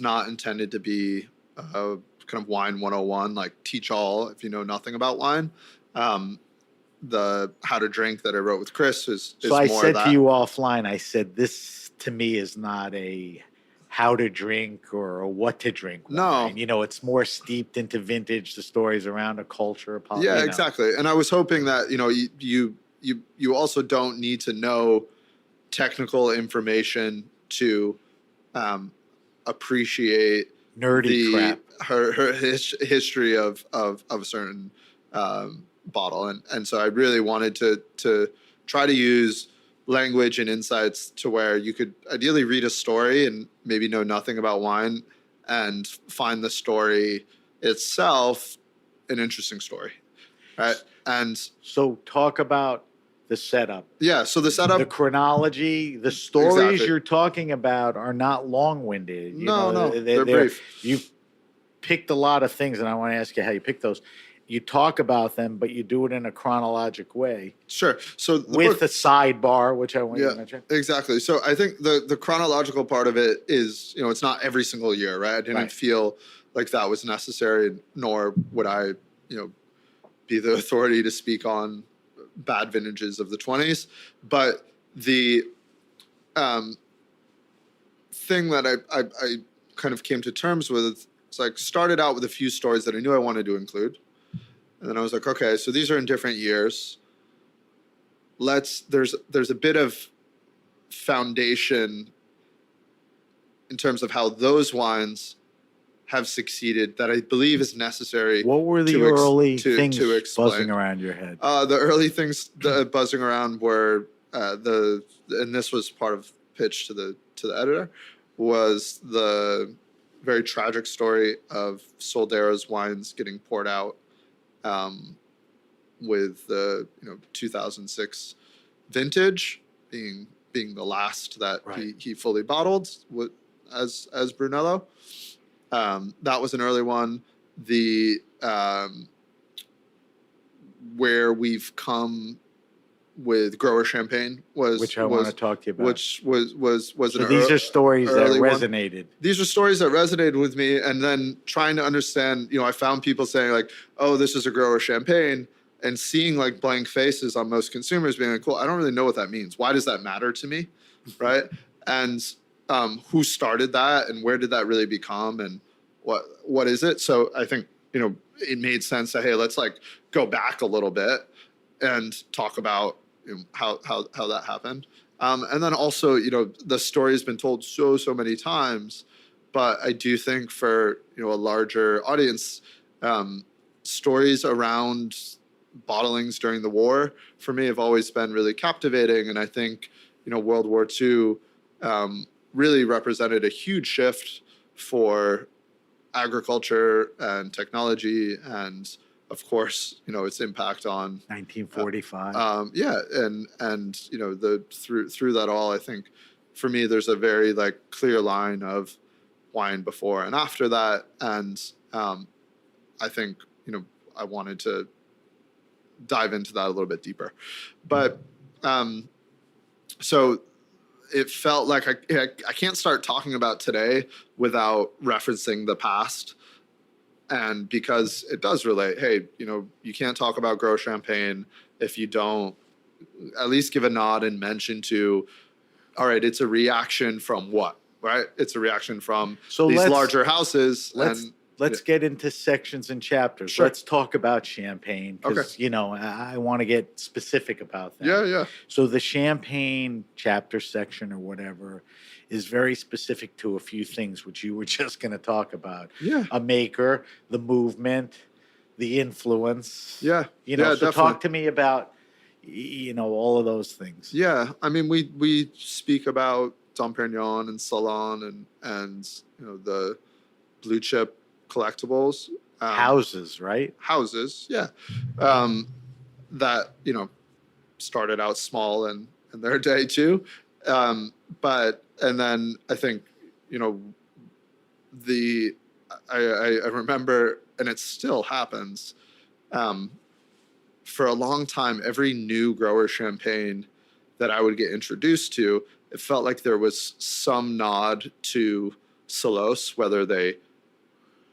not intended to be a kind of wine 101, like teach all if you know nothing about wine. The How to Drink that I wrote with Chris is so more I said that. To you offline, I said, this to me is not a how to drink or a what to drink wine. No. It's more steeped into vintage, the stories around a culture. Yeah, exactly. And I was hoping that, you also don't need to know technical information to appreciate nerdy crap. Her history of a certain bottle, and so I really wanted to try to use language and insights to where you could ideally read a story and maybe know nothing about wine and find the story itself an interesting story, right? And so talk about the setup. Yeah, so the setup, the chronology, the stories you're talking about are not long-winded. They're brief. You've picked a lot of things, and I want to ask you how you pick those. You talk about them, but you do it in a chronologic way. Sure. So with a sidebar, which I want you to mention. Exactly. So I think the chronological part of it is, it's not every single year, right? I didn't feel like that was necessary, nor would I, be the authority to speak on bad vintages of the 20s. But the thing that I kind of came to terms with is like started out with a few stories that I knew I wanted to include. And then I was like, okay, so these are in different years. There's a bit of foundation in terms of how those wines have succeeded that I believe is necessary. What were the early things buzzing around your head? The early things buzzing around were and this was part of pitch to the editor, was the very tragic story of Soldero's wines getting poured out with the 2006 vintage being the last that he fully bottled as Brunello. That was an early one. The where we've come with grower champagne which I want to talk to you about. Which was so these are stories that resonated. These are stories that resonated with me, and then trying to understand. I found people saying like, "Oh, this is a grower champagne," and seeing like blank faces on most consumers, being like, "Cool, I don't really know what that means. Why does that matter to me?" Right? And who started that, and where did that really become, and what is it? So I think it made sense that, hey, let's like go back a little bit and talk about how that happened. And then also, the story has been told so many times, but I do think for, a larger audience, stories around bottlings during the war for me have always been really captivating. And I think, World War II really represented a huge shift for agriculture and technology, and of course, its impact on 1945. and the through that all, I think for me there's a very like clear line of wine before and after that, and I think I wanted to dive into that a little bit deeper, but so it felt like I can't start talking about today without referencing the past. And because it does relate, hey, you can't talk about Grow Champagne if you don't at least give a nod and mention to, all right, it's a reaction from what, right? It's a reaction from these larger houses. Let's get into sections and chapters. Sure. Let's talk about Champagne because, I want to get specific about that. Yeah. So the Champagne chapter section or whatever is very specific to a few things, which you were just going to talk about. Yeah. A maker, the movement, the influence. Yeah. So definitely. talk to me about, all of those things. Yeah. I mean, we speak about Dom Perignon and Salon and the blue chip collectibles, Houses, right? Houses, yeah, that started out small in their day too, but and then I think I remember, and it still happens, for a long time, every new grower champagne that I would get introduced to, it felt like there was some nod to Salos, whether they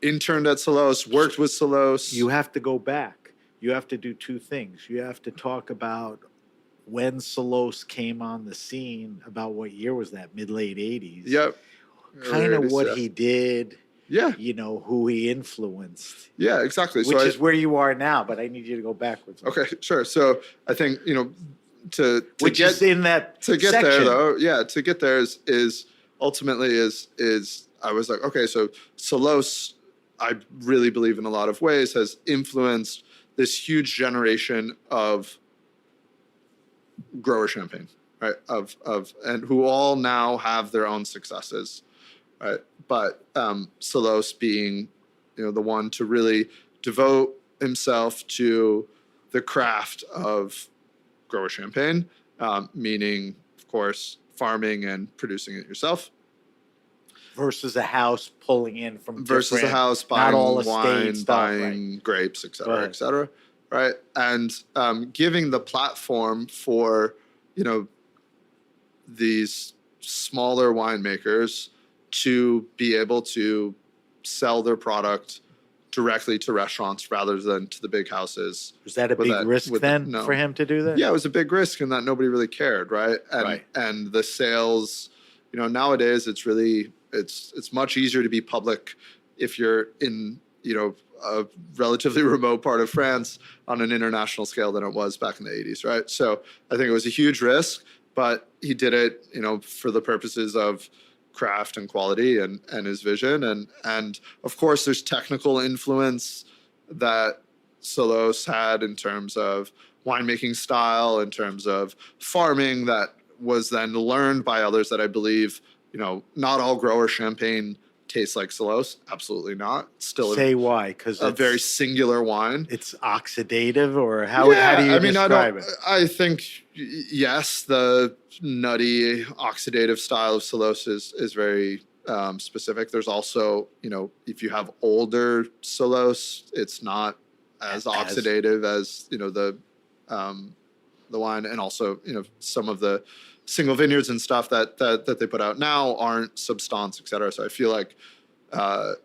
interned at Salos, worked with Salos. You have to go back. You have to do two things. You have to talk about when Salos came on the scene, about what year was that? Mid-late 80s. Yep. Kind of what he did. Yeah. Who he influenced. Yeah, exactly. Which is where you are now, but I need you to go backwards. Okay, sure. So I think, to Which get is in that to get section. there though, to get there is ultimately is I was like, okay, so Salos, I really believe in a lot of ways, has influenced this huge generation of grower champagne, right? And who all now have their own successes, right? But Salos being, the one to really devote himself to the craft of grower champagne, meaning, of course, farming and producing it yourself. Versus a house pulling in from versus a house buying wine, stuff, buying right? grapes, et cetera, right? And giving the platform for, these smaller winemakers to be able to sell their product directly to restaurants rather than to the big houses. Was that a big risk then for him to do that? Yeah, it was a big risk in that nobody really cared, right? And the sales, nowadays it's much easier to be public if you're in, a relatively remote part of France on an international scale than it was back in the 80s, right? So I think it was a huge risk, but he did it, for the purposes of craft and quality and his vision. And of course, there's technical influence that Salos had in terms of winemaking style, in terms of farming that was then learned by others that I believe, not all grower champagne tastes like Salos. Absolutely not. Still why? Because a very singular wine. It's oxidative, or how do you describe it? I think yes, the nutty oxidative style of Salos is very specific. There's also, if you have older Salos, it's not as oxidative as the wine, and also some of the single vineyards and stuff that they put out now aren't substance, et cetera. So I feel like the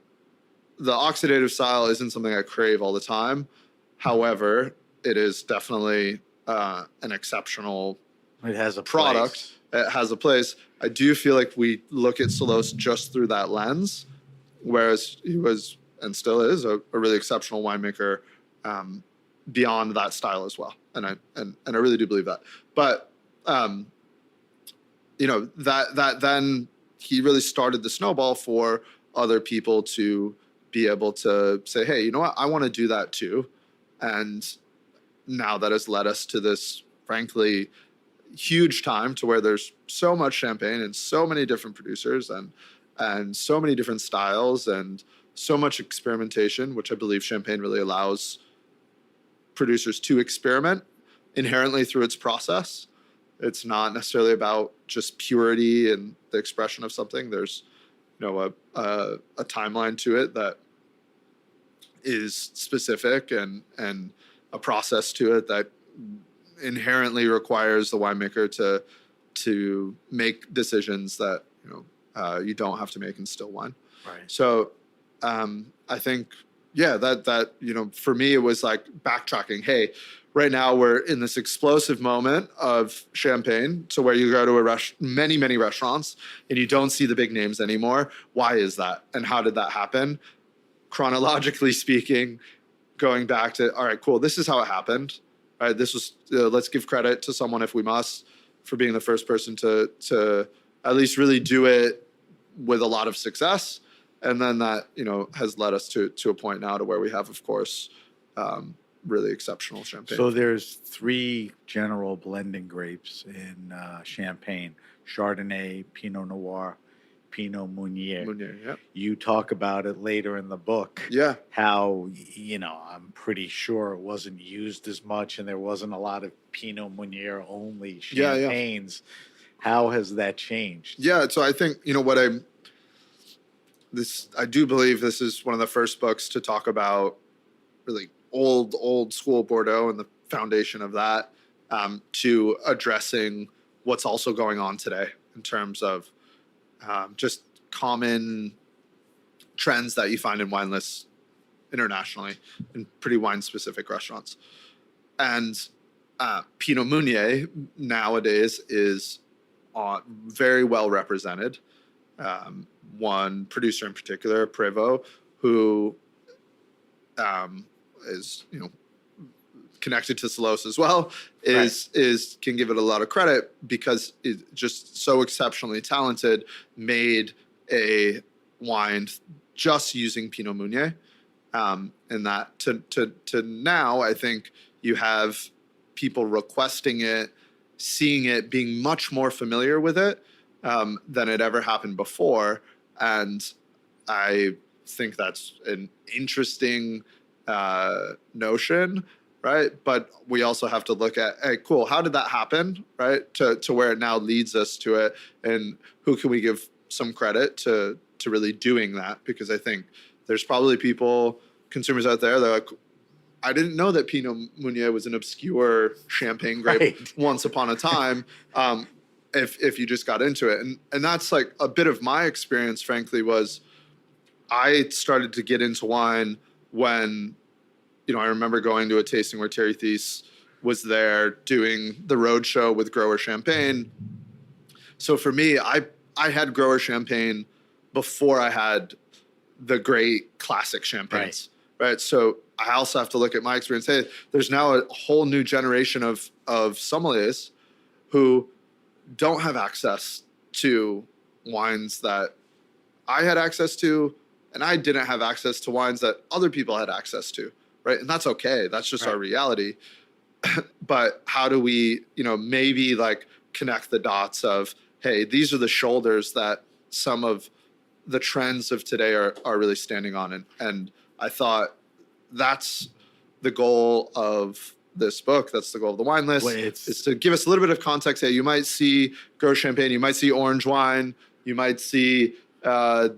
oxidative style isn't something I crave all the time. However, it is definitely an exceptional It has a product. Place. It has a place. I do feel like we look at Salos just through that lens, whereas he was and still is a really exceptional winemaker beyond that style as well. And I really do believe that. But that then he really started the snowball for other people to be able to say, hey, you know what? I want to do that too. And now that has led us to this, frankly, huge time to where there's so much champagne and so many different producers and so many different styles and so much experimentation, which I believe champagne really allows producers to experiment inherently through its process. It's not necessarily about just purity and the expression of something. There's, a timeline to it that is specific and a process to it that inherently requires the winemaker to make decisions that you don't have to make in still wine. Right. So I think that for me it was like backtracking. Hey, right now we're in this explosive moment of champagne to where you go to many restaurants and you don't see the big names anymore. Why is that? And how did that happen? Chronologically speaking, going back to, all right, cool, this is how it happened. Right? This was, let's give credit to someone if we must for being the first person to at least really do it with a lot of success. And then that, has led us to a point now to where we have, of course, really exceptional champagne. So there's 3 general blending grapes in champagne: Chardonnay, Pinot Noir, Pinot Meunier. Yeah. You talk about it later in the book. Yeah. How, I'm pretty sure it wasn't used as much and there wasn't a lot of Pinot Meunier only champagnes. Yeah. How has that changed? Yeah. So I think, I do believe this is one of the first books to talk about really old school Bordeaux and the foundation of that, to addressing what's also going on today in terms of just common trends that you find in wine lists internationally in pretty wine-specific restaurants. And Pinot Meunier nowadays is very well represented. One producer in particular, Prévost, who is connected to Salos as well, can give it a lot of credit because it's just so exceptionally talented, made a wine just using Pinot Meunier. And that to now, I think you have people requesting it, seeing it, being much more familiar with it than it ever happened before. And I think that's an interesting notion, right? But we also have to look at, hey, cool, how did that happen, right? To where it now leads us to it, and who can we give some credit to really doing that? Because I think there's probably consumers out there, they're like, I didn't know that Pinot Meunier was an obscure champagne grape once upon a time. If you just got into it. And that's like a bit of my experience, frankly, was I started to get into wine when, I remember going to a tasting where Thierry Thies was there doing the road show with Grower Champagne. So for me, I had Grower Champagne before I had the great classic champagnes, right? So I also have to look at my experience. Hey, there's now a whole new generation of sommeliers who don't have access to wines that I had access to, and I didn't have access to wines that other people had access to, right? And that's okay. That's just our reality. But how do we, maybe like connect the dots of, hey, these are the shoulders that some of the trends of today are really standing on. And I thought that's the goal of this book. That's the goal of the wine list. Is to give us a little bit of context. Hey, you might see Grower Champagne, you might see orange wine, you might see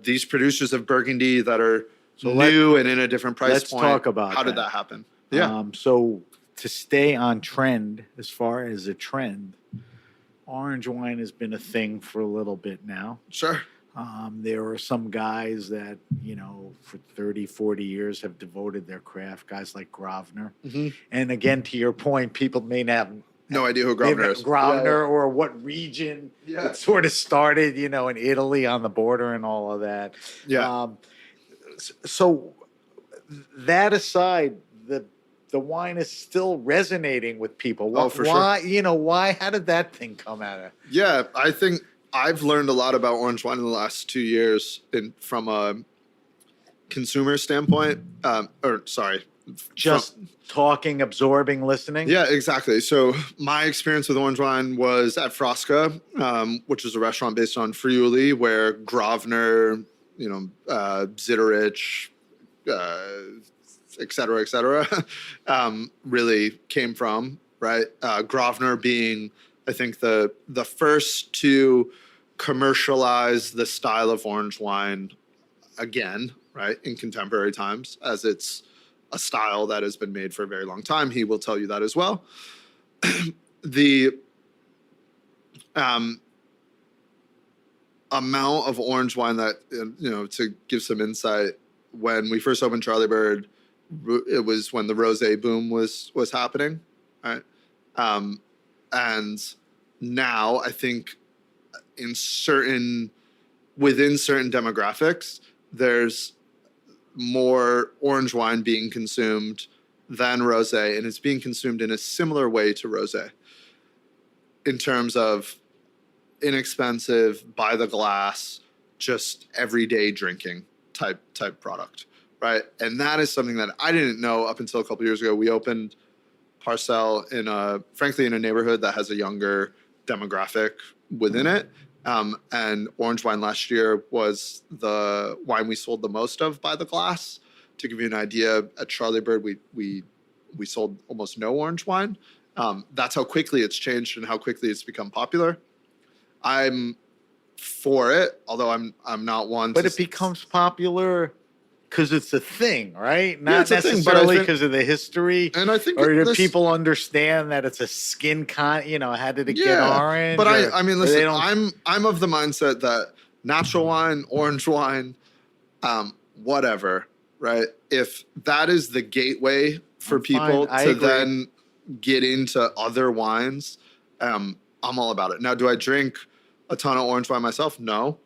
these producers of Burgundy that are new and in a different price point. Let's talk about how did that happen? Yeah. So to stay on trend, as far as a trend, orange wine has been a thing for a little bit now. Sure. There are some guys that, for 30, 40 years have devoted their craft, guys like Grosvenor. Mm-hmm. And again, to your point, people may have no idea who Grosvenor is. Grosvenor or what region it sort of started, in Italy on the border and all of that. Yeah. So that aside, the wine is still resonating with people. For why, sure. Why? How did that thing come out of? Yeah, I think I've learned a lot about orange wine in the last 2 years from a consumer standpoint, Just talking, absorbing, listening. Yeah, exactly. So my experience with orange wine was at Frosca, which is a restaurant based on Friuli, where Grosvenor, Zitterich, et cetera, really came from, right? Grosvenor being, I think, the first to commercialize the style of orange wine again, right, in contemporary times, as it's a style that has been made for a very long time. He will tell you that as well. The amount of orange wine that, to give some insight, when we first opened Charlie Bird, it was when the rosé boom was happening, right? And now I think within certain demographics, there's more orange wine being consumed than rosé, and it's being consumed in a similar way to rosé in terms of inexpensive, by the glass, just everyday drinking type product, right? And that is something that I didn't know up until a couple of years ago. We opened Parcel in a neighborhood that has a younger demographic within it. And orange wine last year was the wine we sold the most of by the glass. To give you an idea, at Charlie Bird, we sold almost no orange wine. That's how quickly it's changed and how quickly it's become popular. I'm for it, although I'm not one. But it becomes popular because it's a thing, right? Yeah, Not it's a thing, but necessarily because of the history. And I think or do people understand that it's a skin how did it get orange? But I mean, listen, I'm of the mindset that natural wine, orange wine, whatever, right? If that is the gateway for people to then get into other wines, I'm all about it. Now, do I drink a ton of orange wine myself? No.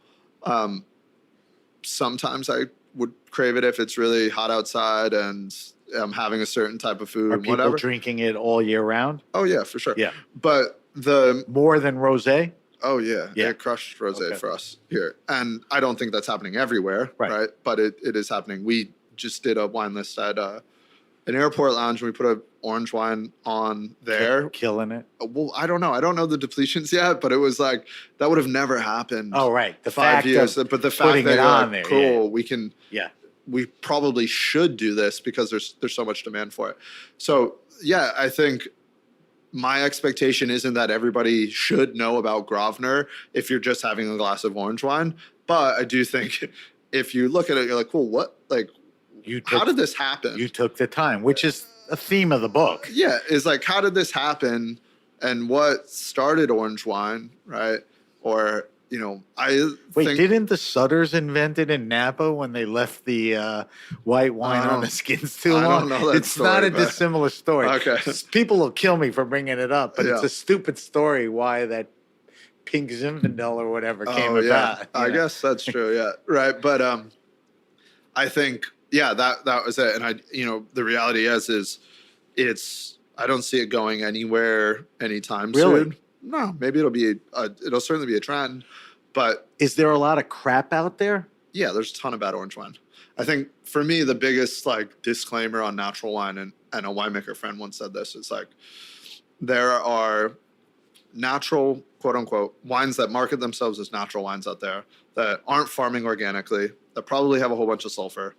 Sometimes I would crave it if it's really hot outside and I'm having a certain type of food. Are people drinking it all year round? Oh yeah, for sure. Yeah, but more than rosé. Oh yeah, it crushed rosé for us here, and I don't think that's happening everywhere, right? But it is happening. We just did a wine list at an airport lounge, and we put a orange wine on there. Killing it. Well, I don't know. I don't know the depletions yet, but it was like that would have never happened. Oh, right. The 5 years, but the fact that it on there, cool, we can. Yeah. We probably should do this because there's so much demand for it. So yeah, I think my expectation isn't that everybody should know about Grosvenor if you're just having a glass of orange wine, but I do think if you look at it, you're like, cool, what like. How did this happen? You took the time, which is a theme of the book. Yeah, is like, how did this happen, and what started orange wine, right? Or didn't the Sutters invent it in Napa when they left the white wine on the skins too long? I don't know that it's story, not a dissimilar story. Okay, people will kill me for bringing it up, but it's a stupid story why that pink Zinfandel or whatever came about. I guess that's true. Yeah, right. But I think. Yeah, that was it. And the reality is it's I don't see it going anywhere anytime soon. No, maybe it'll certainly be a trend. But is there a lot of crap out there? Yeah, there's a ton of bad orange wine. I think for me, the biggest disclaimer on natural wine, and a winemaker friend once said this, it's like there are natural, quote unquote, wines that market themselves as natural wines out there that aren't farming organically, that probably have a whole bunch of sulfur.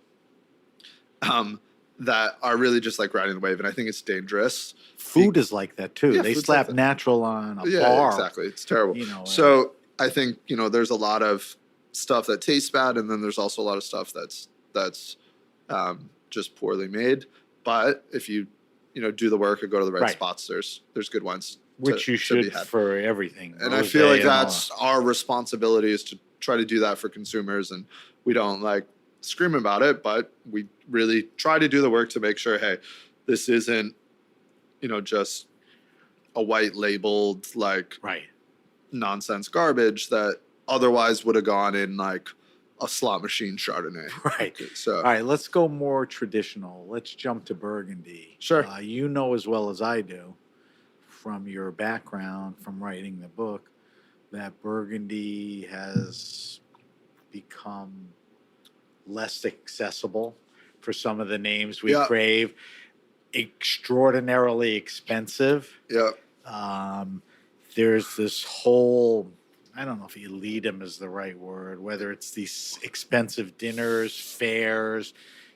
That are really just riding the wave, and I think it's dangerous. Food is like that too. They slap natural on a bar. Yeah, exactly. It's terrible. So I think there's a lot of stuff that tastes bad, and then there's also a lot of stuff that's just poorly made. But if you do the work or go to the right spots, there's good wines. Which you should for everything. And I feel like that's our responsibility, is to try to do that for consumers, and we don't scream about it, but we really try to do the work to make sure, hey, this isn't, just a white labeled nonsense garbage that otherwise would have gone in a slot machine Chardonnay. Right. So, all right, let's go more traditional. Let's jump to Burgundy. Sure. As well as I do from your background, from writing the book, that Burgundy has become less accessible for some of the names we Yeah. crave. Extraordinarily expensive. Yeah. There's this whole, I don't know if elitism is the right word, whether it's these expensive dinners, fairs,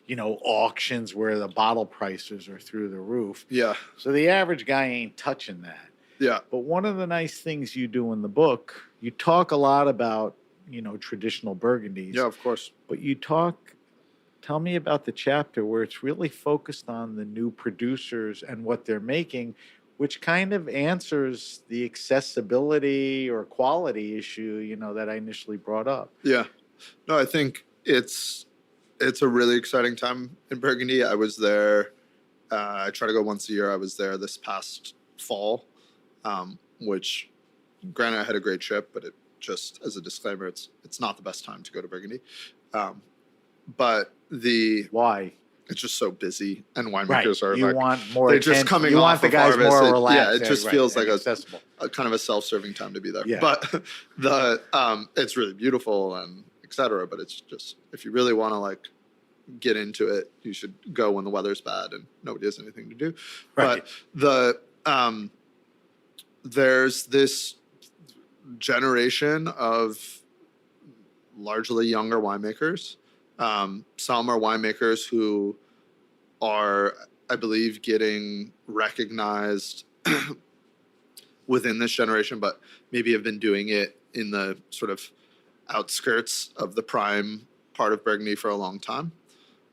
auctions where the bottle prices are through the roof. Yeah. So the average guy ain't touching that. Yeah. But one of the nice things you do in the book, you talk a lot about, traditional Burgundies. Yeah, of course. But tell me about the chapter where it's really focused on the new producers and what they're making, which kind of answers the accessibility or quality issue, that I initially brought up. Yeah. No, I think it's a really exciting time in Burgundy. I was there. I try to go once a year. I was there this past fall, which, granted, I had a great trip, but it just, as a disclaimer, it's not the best time to go to Burgundy. But Why? it's just so busy, and winemakers are you like, want more they're just coming you off want the of guys harvest. more relaxed. Yeah, it just feels like accessible. a kind of a self-serving time to be there. Yeah. But it's really beautiful and etc. But it's just, if you really want to get into it, you should go when the weather's bad and nobody has anything to do. Right. But there's this generation of largely younger winemakers. Some are winemakers who are, I believe, getting recognized within this generation, but maybe have been doing it in the sort of outskirts of the prime part of Burgundy for a long time.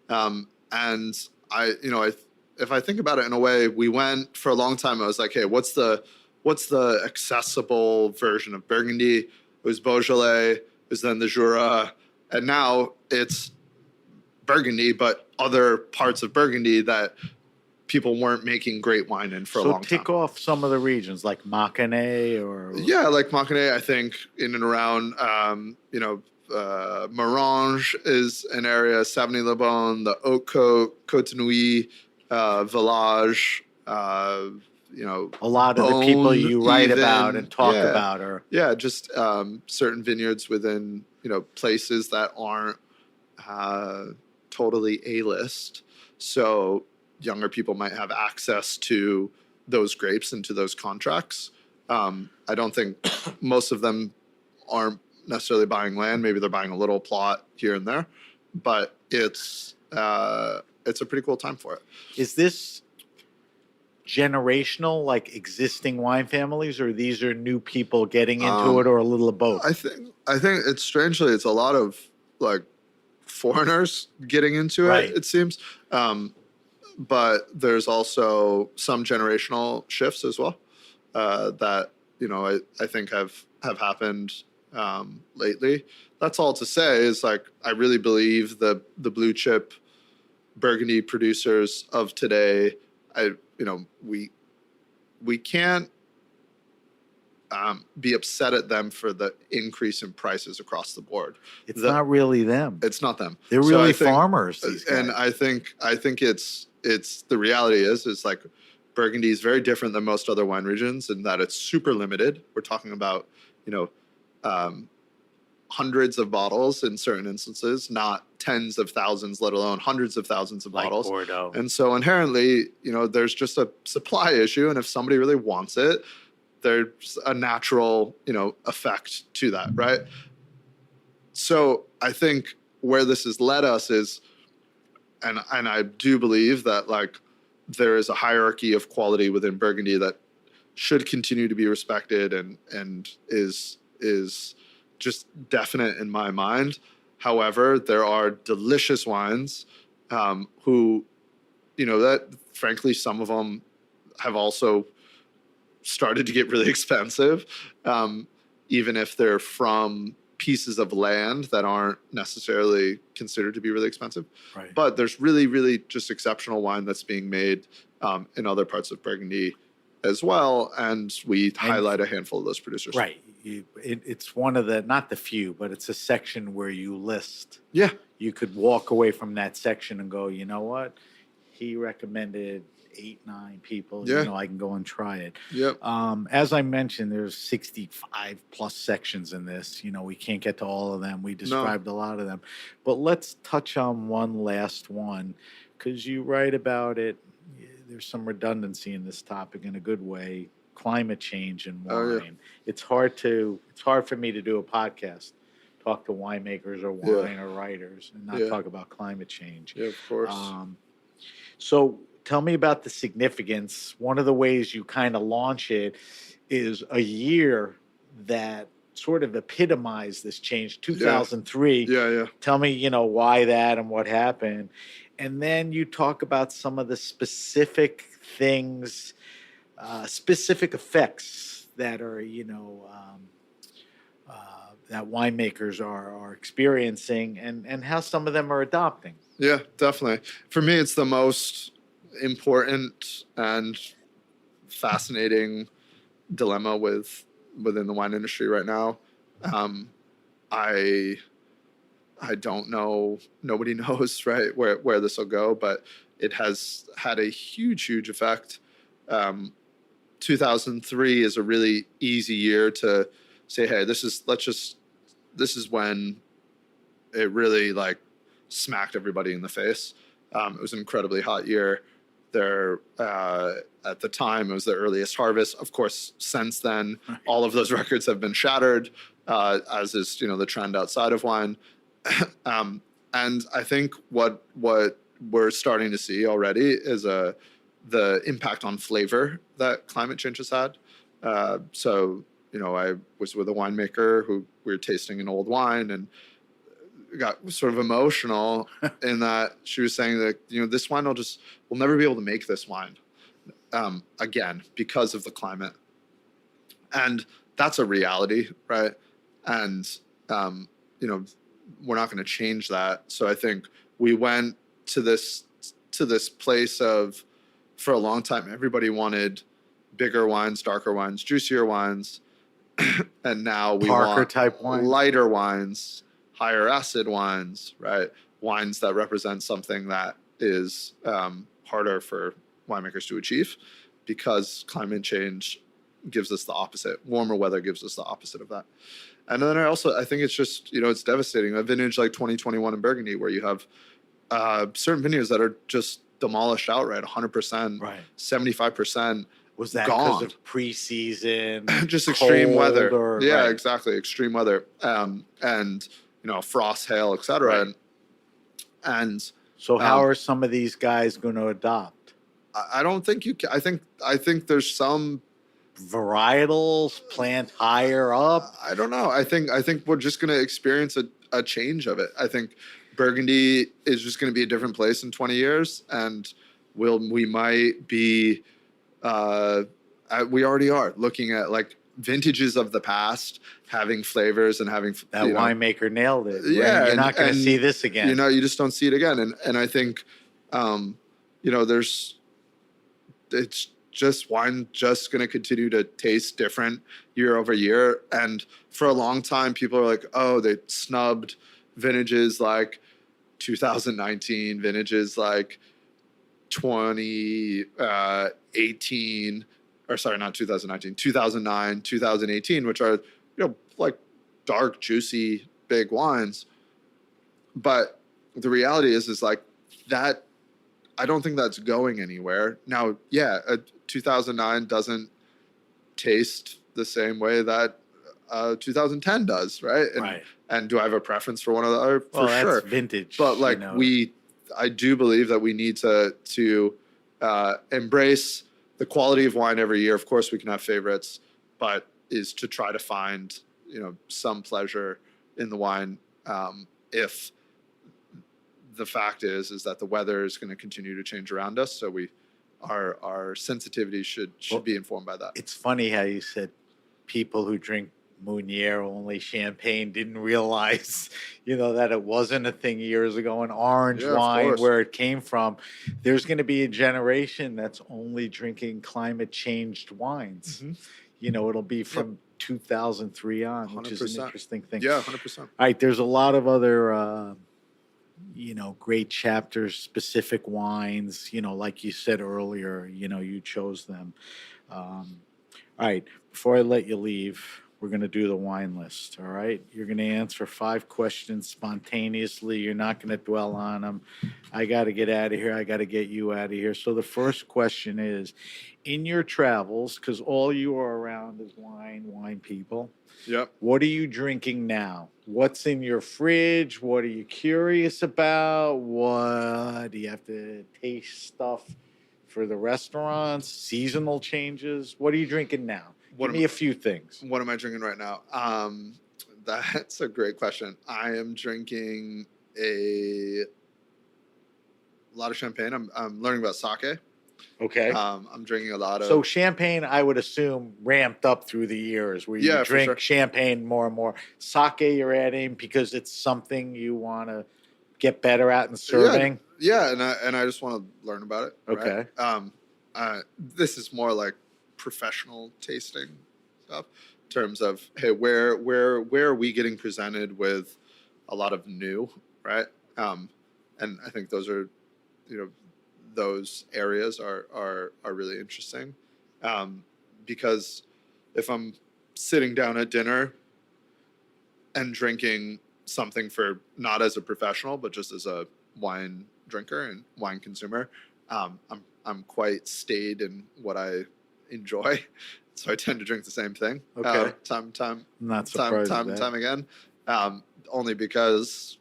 And if I think about it in a way, we went for a long time. I was like, hey, what's the accessible version of Burgundy? It was Beaujolais, it was then the Jura, and now it's Burgundy, but other parts of Burgundy that people weren't making great wine in for a long time. So tick off some of the regions like Mâconnais or... Yeah, like Mâconnais, I think in and around, Morange is an area, Savigny-le-Bon, the Haute-Côte, Côte-Nuit, Village, a lot of the people you write about and talk about are... Yeah, just certain vineyards within, places that aren't totally A-list. So younger people might have access to those grapes and to those contracts. I don't think most of them aren't necessarily buying land. Maybe they're buying a little plot here and there, but it's a pretty cool time for it. Is this generational, like existing wine families, or these are new people getting into it, or a little of both? I think it's strangely, it's a lot of foreigners getting into it. Right. It seems, but there's also some generational shifts as well that I think have happened lately. That's all to say is I really believe the blue chip Burgundy producers of today. We can't be upset at them for the increase in prices across the board. It's not really them. It's not them. They're really farmers. These guys. And I think it's the reality is Burgundy is very different than most other wine regions in that it's super limited. We're talking about hundreds of bottles in certain instances, not tens of thousands, let alone hundreds of thousands of bottles. Bordeaux. And so inherently, there's just a supply issue. And if somebody really wants it, there's a natural, effect to that, right? So I think where this has led us is, and I do believe that there is a hierarchy of quality within Burgundy that should continue to be respected and is just definite in my mind. However, there are delicious wines who, that frankly, some of them have also started to get really expensive, even if they're from pieces of land that aren't necessarily considered to be really expensive. Right. But there's really, really just exceptional wine that's being made in other parts of Burgundy as well. And we highlight a handful of those producers. Right. It's one of the, not the few, but it's a section where you list. Yeah. You could walk away from that section and go, you know what? he recommended 8, 9 people. Yeah. You know, I can go and try it. Yep. As I mentioned, there's 65 plus sections in this. You know, we can't get to all of them. We described a lot of them, but let's touch on one last one, because you write about it. There's some redundancy in this topic in a good way. Climate change and wine. Oh, yeah. It's hard for me to do a podcast, talk to winemakers or wine or writers, and not talk about climate change. Yeah, of course. So tell me about the significance. One of the ways you kind of launch it is a year that sort of epitomized this change, 2003. Yeah. Tell me, you know, why that and what happened. And then you talk about some of the specific things, specific effects that are, you know, that winemakers are experiencing, and how some of them are adopting. Yeah, definitely. For me, it's the most important and fascinating dilemma within the wine industry right now. I don't know. Nobody knows, right, where this will go, but it has had a huge effect. 2003 is a really easy year to say, hey, this is when it really like smacked everybody in the face. It was an incredibly hot year. There, at the time, it was the earliest harvest. Of course, since then, all of those records have been shattered, as is, you know, the trend outside of wine. And I think what we're starting to see already is the impact on flavor that climate change has had. So, you know, I was with a winemaker who we were tasting an old wine and got sort of emotional in that she was saying that, you know, this wine we'll never be able to make this wine again because of the climate. And that's a reality, right? And, you know, we're not going to change that. So I think we went to this place of, for a long time, everybody wanted bigger wines, darker wines, juicier wines. And now we want type wine, lighter wines, higher acid wines, right? Wines that represent something that is harder for winemakers to achieve, because climate change gives us the opposite. Warmer weather gives us the opposite of that. And then I think it's just, you know, it's devastating. A vintage like 2021 in Burgundy, where you have certain vineyards that are just demolished outright, 100%, right? 75%. Was that gone because of preseason? Just extreme weather. Right. Exactly. Extreme weather. And, you know, frost, hail, etc. Right. And so how are some of these guys going to adopt? I don't think you can. I think there's some varietals plant higher up. I don't know. I think we're just going to experience a change of it. I think Burgundy is just going to be a different place in 20 years. And we might be, we already are looking at like vintages of the past having flavors and having that winemaker nailed it. Yeah, you're not going to see this again. You know, you just don't see it again. And I think, you know, it's just wine just going to continue to taste different year over year. And for a long time, people are like, oh, they snubbed vintages like 2019, vintages like 2018. Or sorry, not 2019, 2009, 2018, which are, you know, like dark, juicy, big wines. But the reality is like that, I don't think that's going anywhere. Now, yeah, 2009 doesn't taste the same way that 2010 does, right? Right. And do I have a preference for one or the other? For sure. That's vintage. But like I do believe that we need to embrace the quality of wine every year. Of course, we can have favorites, but is to try to find, you know, some pleasure in the wine. If the fact is that the weather is going to continue to change around us, so our sensitivity should be informed by that. It's funny how you said people who drink Meunier only champagne didn't realize, you know, that it wasn't a thing years ago. An orange wine, where it came from. There's going to be a generation that's only drinking climate changed wines. Mm-hmm. You know, it'll be from 2003 on, 100%. Which is an interesting thing. Yeah, 100%. All right, there's a lot of other great chapters, specific wines, like you said earlier, you chose them. Um, all right, before I let you leave, we're going to do the wine list. All right, you're going to answer 5 questions spontaneously. You're not going to dwell on them. I got to get out of here. I got to get you out of here. So the first question is, in your travels, because all you are around is wine people. Yep. What are you drinking now? What's in your fridge? What are you curious about? What do you have to taste stuff for the restaurants? Seasonal changes? What are you drinking now? Give me a few things. What am I drinking right now? That's a great question. I am drinking a lot of champagne. I'm learning about sake. Okay. I'm drinking a lot of. So champagne, I would assume, ramped up through the years where you drink champagne more and more. Sake you're adding because it's something you want to get better at in serving? Yeah, and I just want to learn about it. Okay. Right? This is more like professional tasting stuff in terms of, hey, where are we getting presented with a lot of new, right? And I think those are, those areas are really interesting, because if I'm sitting down at dinner and drinking something for not as a professional but just as a wine drinker and wine consumer, I'm quite staid in what I enjoy, so I tend to drink the same thing. Okay. Time Not surprised and time again, only because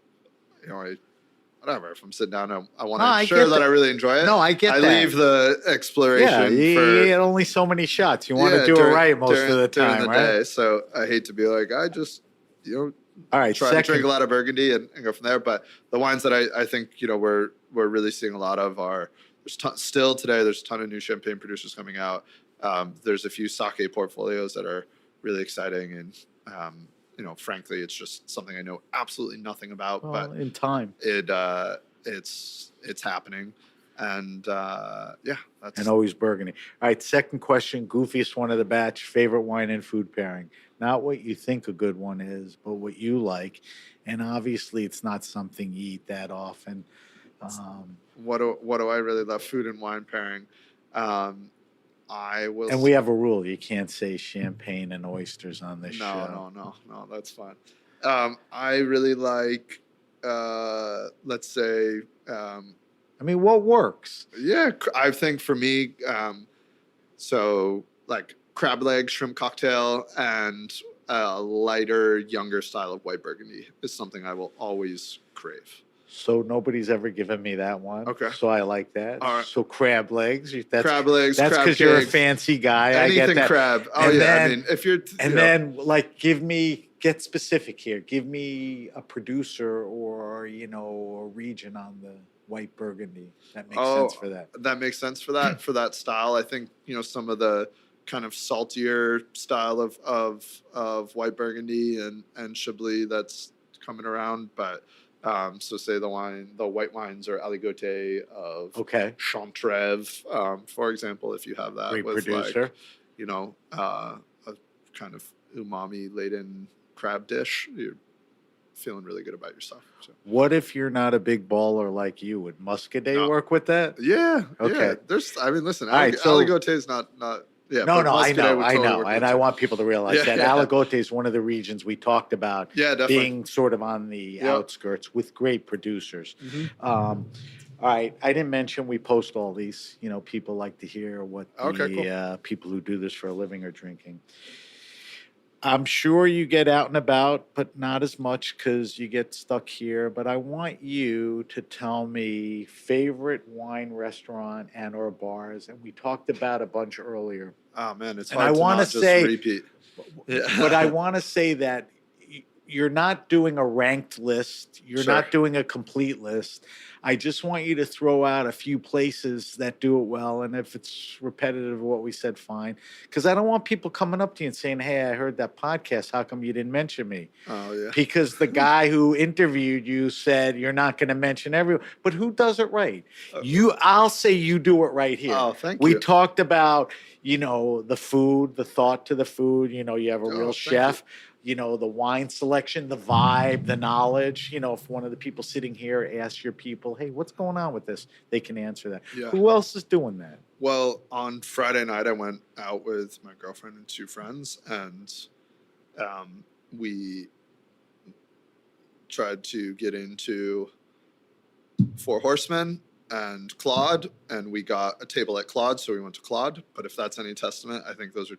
whatever. If I'm sitting down, I want to ensure that I really enjoy it. No, I get that. I leave the exploration you get only so many shots. You want to do it right most of the time, during the day. So I hate to be like, I just, all right, try to drink a lot of Burgundy and go from there. But the wines that I think, we're really seeing a lot of are, still today, there's a ton of new champagne producers coming out. There's a few sake portfolios that are really exciting. And, frankly, it's just something I know absolutely nothing about. Well, but in time, it's happening. And that's and always Burgundy. All right, second question, goofiest one of the batch, favorite wine and food pairing. Not what you think a good one is, but what you like. And obviously, it's not something you eat that often. What do I really love? Food and wine pairing. I will. And we have a rule: you can't say champagne and oysters on this show. No, that's fine. I really like, let's say. What works? Yeah, I think for me, so like crab leg, shrimp cocktail, and a lighter, younger style of white Burgundy is something I will always crave. So nobody's ever given me that one. Okay. So I like that. All right. So crab legs. Crab legs. That's because you're a fancy guy. Anything I get that. crab. Oh and yeah. Then, if you're. Then get specific here. Give me a producer or a region on the white Burgundy. That makes sense for that. That makes sense for that for that style. I think some of the kind of saltier style of white Burgundy and Chablis that's coming around, but. So say the white wines are Aligoté of Chantreve, for example, if you have that. Great with producer. A kind of umami laden crab dish, you're feeling really good about yourself. So. What if you're not a big baller like you? Would Muscadet work with that? Yeah. Okay. Yeah. Listen, right, Aligoté is not. Yeah, no, I know. And I want people to realize that Aligoté is one of the regions we talked about being sort of on the outskirts with great producers. Mm-hmm. All right. I didn't mention we post all these. People like to hear what people who do this for a living are drinking. I'm sure you get out and about, but not as much because you get stuck here. But I want you to tell me favorite wine restaurant and or bars. And we talked about a bunch earlier. Oh, man, it's and hard to not just repeat. But I want to say that you're not doing a ranked list. You're not doing a complete list. I just want you to throw out a few places that do it well. And if it's repetitive of what we said, fine. Because I don't want people coming up to you and saying, hey, I heard that podcast. How come you didn't mention me? Oh, yeah. Because the guy who interviewed you said you're not going to mention everyone. But who does it right? I'll say you do it right here. Oh, thank you. We talked about, the food, the thought to the food. You have a real chef. the wine selection, the vibe, the knowledge. If one of the people sitting here asks your people, hey, what's going on with this? They can answer that. Yeah. Who else is doing that? Well, on Friday night, I went out with my girlfriend and 2 friends, and we tried to get into Four Horsemen and Claude, and we got a table at Claude, so we went to Claude. But if that's any testament, I think those are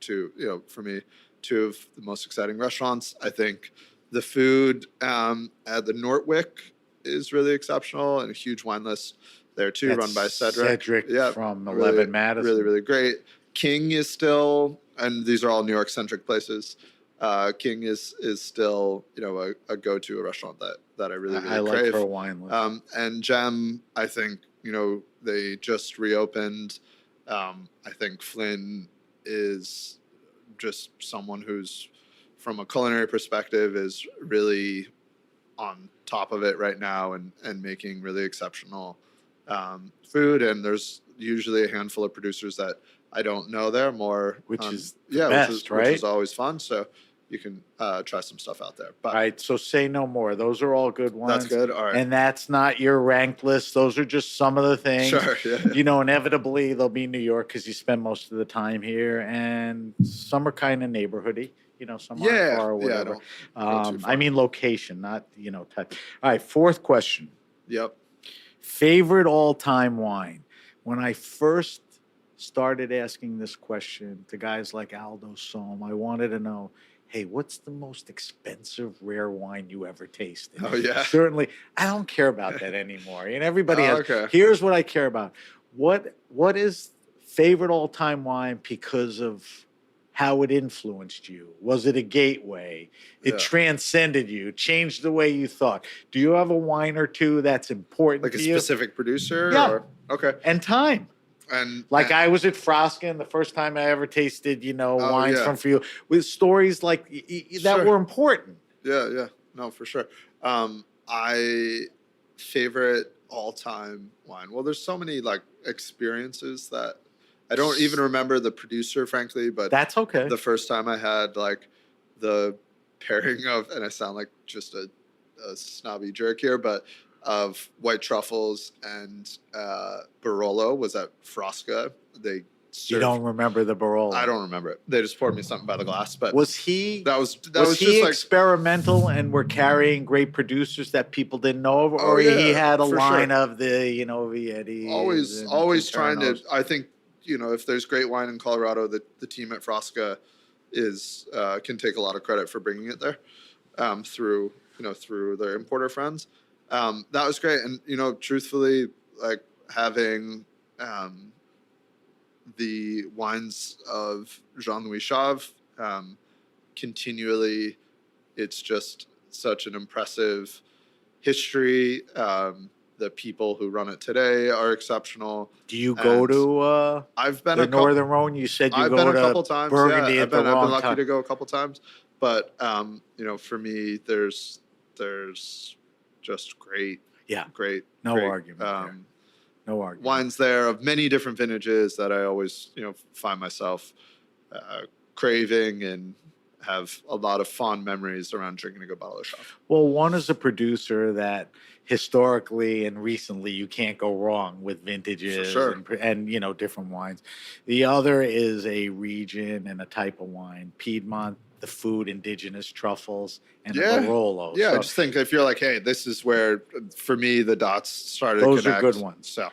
for me, 2 of the most exciting restaurants. I think the food at the Nortwick is really exceptional, and a huge wine list there too, run by Cedric. From 11 really, Madison. Really, really great. King is still, and these are all New York centric places. King is still, a go-to, a restaurant that I really, really I like crave. her wine list. And Gem, I think, they just reopened. I think Flynn is just someone who's, from a culinary perspective, is really on top of it right now and making really exceptional food. And there's usually a handful of producers that I don't know there more. Which is the best, right? Which is always fun. So you can try some stuff out there. But All right, so say no more. Those are all good ones. that's good. All right. And that's not your ranked list. Those are just some of the things. Sure. Yeah. Inevitably they'll be New York because you spend most of the time here, and some are kind of neighborhoody. Some aren't far or whatever. Don't go too far. I mean location, not type. All right, 4th question. Yep. Favorite all-time wine. When I first started asking this question to guys like Aldo Sohm, I wanted to know, hey, what's the most expensive rare wine you ever tasted? Oh, yeah. Certainly, I don't care about that anymore. And everybody has. Okay. Here's what I care about. What is favorite all-time wine because of how it influenced you? Was it a gateway? It transcended you, changed the way you thought. Do you have a wine or two that's important Like to a you? specific producer? Yeah. Okay. And time. And I was at Froskin the first time I ever tasted, wines yeah. from for you, with stories like that Sure. were important. Yeah. No, for sure. I favorite all-time wine. Well, there's so many experiences that I don't even remember the producer, frankly, but That's okay. the first time I had the pairing of, and I sound like just a snobby jerk here, but of white truffles and Barolo was at Frosca. They served, You don't remember the Barolo? I don't remember it. They just poured me something by the glass. But Was he? that was Was he just experimental and were carrying great producers that people didn't know of, or yeah, he had a for line sure. of the Vietti? always trying to. I think if there's great wine in Colorado, the team at Frosca is can take a lot of credit for bringing it there through their importer friends. That was great, and truthfully, having the wines of Jean-Louis Chave continually, it's just such an impressive history. The people who run it today are exceptional. Do you go to I've been the a Northern Rhone? You said you I've go been a to couple times. Burgundy Yeah, at the I've been wrong lucky time. to go a couple times, but for me, there's just great. Yeah. Great. No great, argument there. No argument. Wines there of many different vintages that I always find myself craving and have a lot of fond memories around drinking a good bottle of Chave. Well, one is a producer that historically and recently you can't go wrong with vintages For sure. and different wines. The other is a region and a type of wine. Piedmont, the food, indigenous truffles, and the Barolo. Yeah, So I just think if you're like, hey, this is where, for me, the dots started those to are connect. good ones. So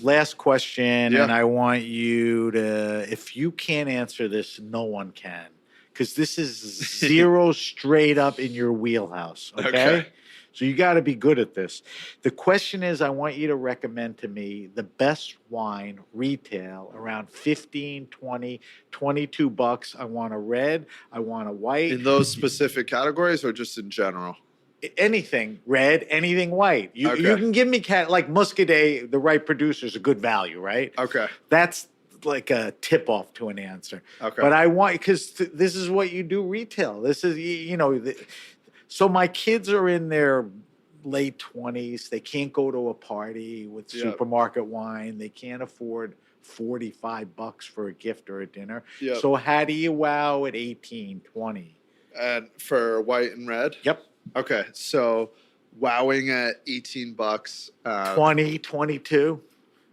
last question, Yeah. and I want you to, if you can't answer this, no one can, because this is zero straight up in your wheelhouse. Okay. So you got to be good at this. The question is, I want you to recommend to me the best wine retail around 15, 20, 22 bucks. I want a red. I want a white. in those specific categories or just in general? Anything red, anything white. You can give me like Muscadet, the right producer is a good value, right? Okay. That's like a tip off to an answer. Okay. But I want, because this is what you do retail. This is, so my kids are in their late 20s. They can't go to a party with supermarket wine. They can't afford $45 for a gift or a dinner. Yep. So how do you wow at 18, 20? And for white and red? Yep. Okay. So wowing at $18. 20, 22.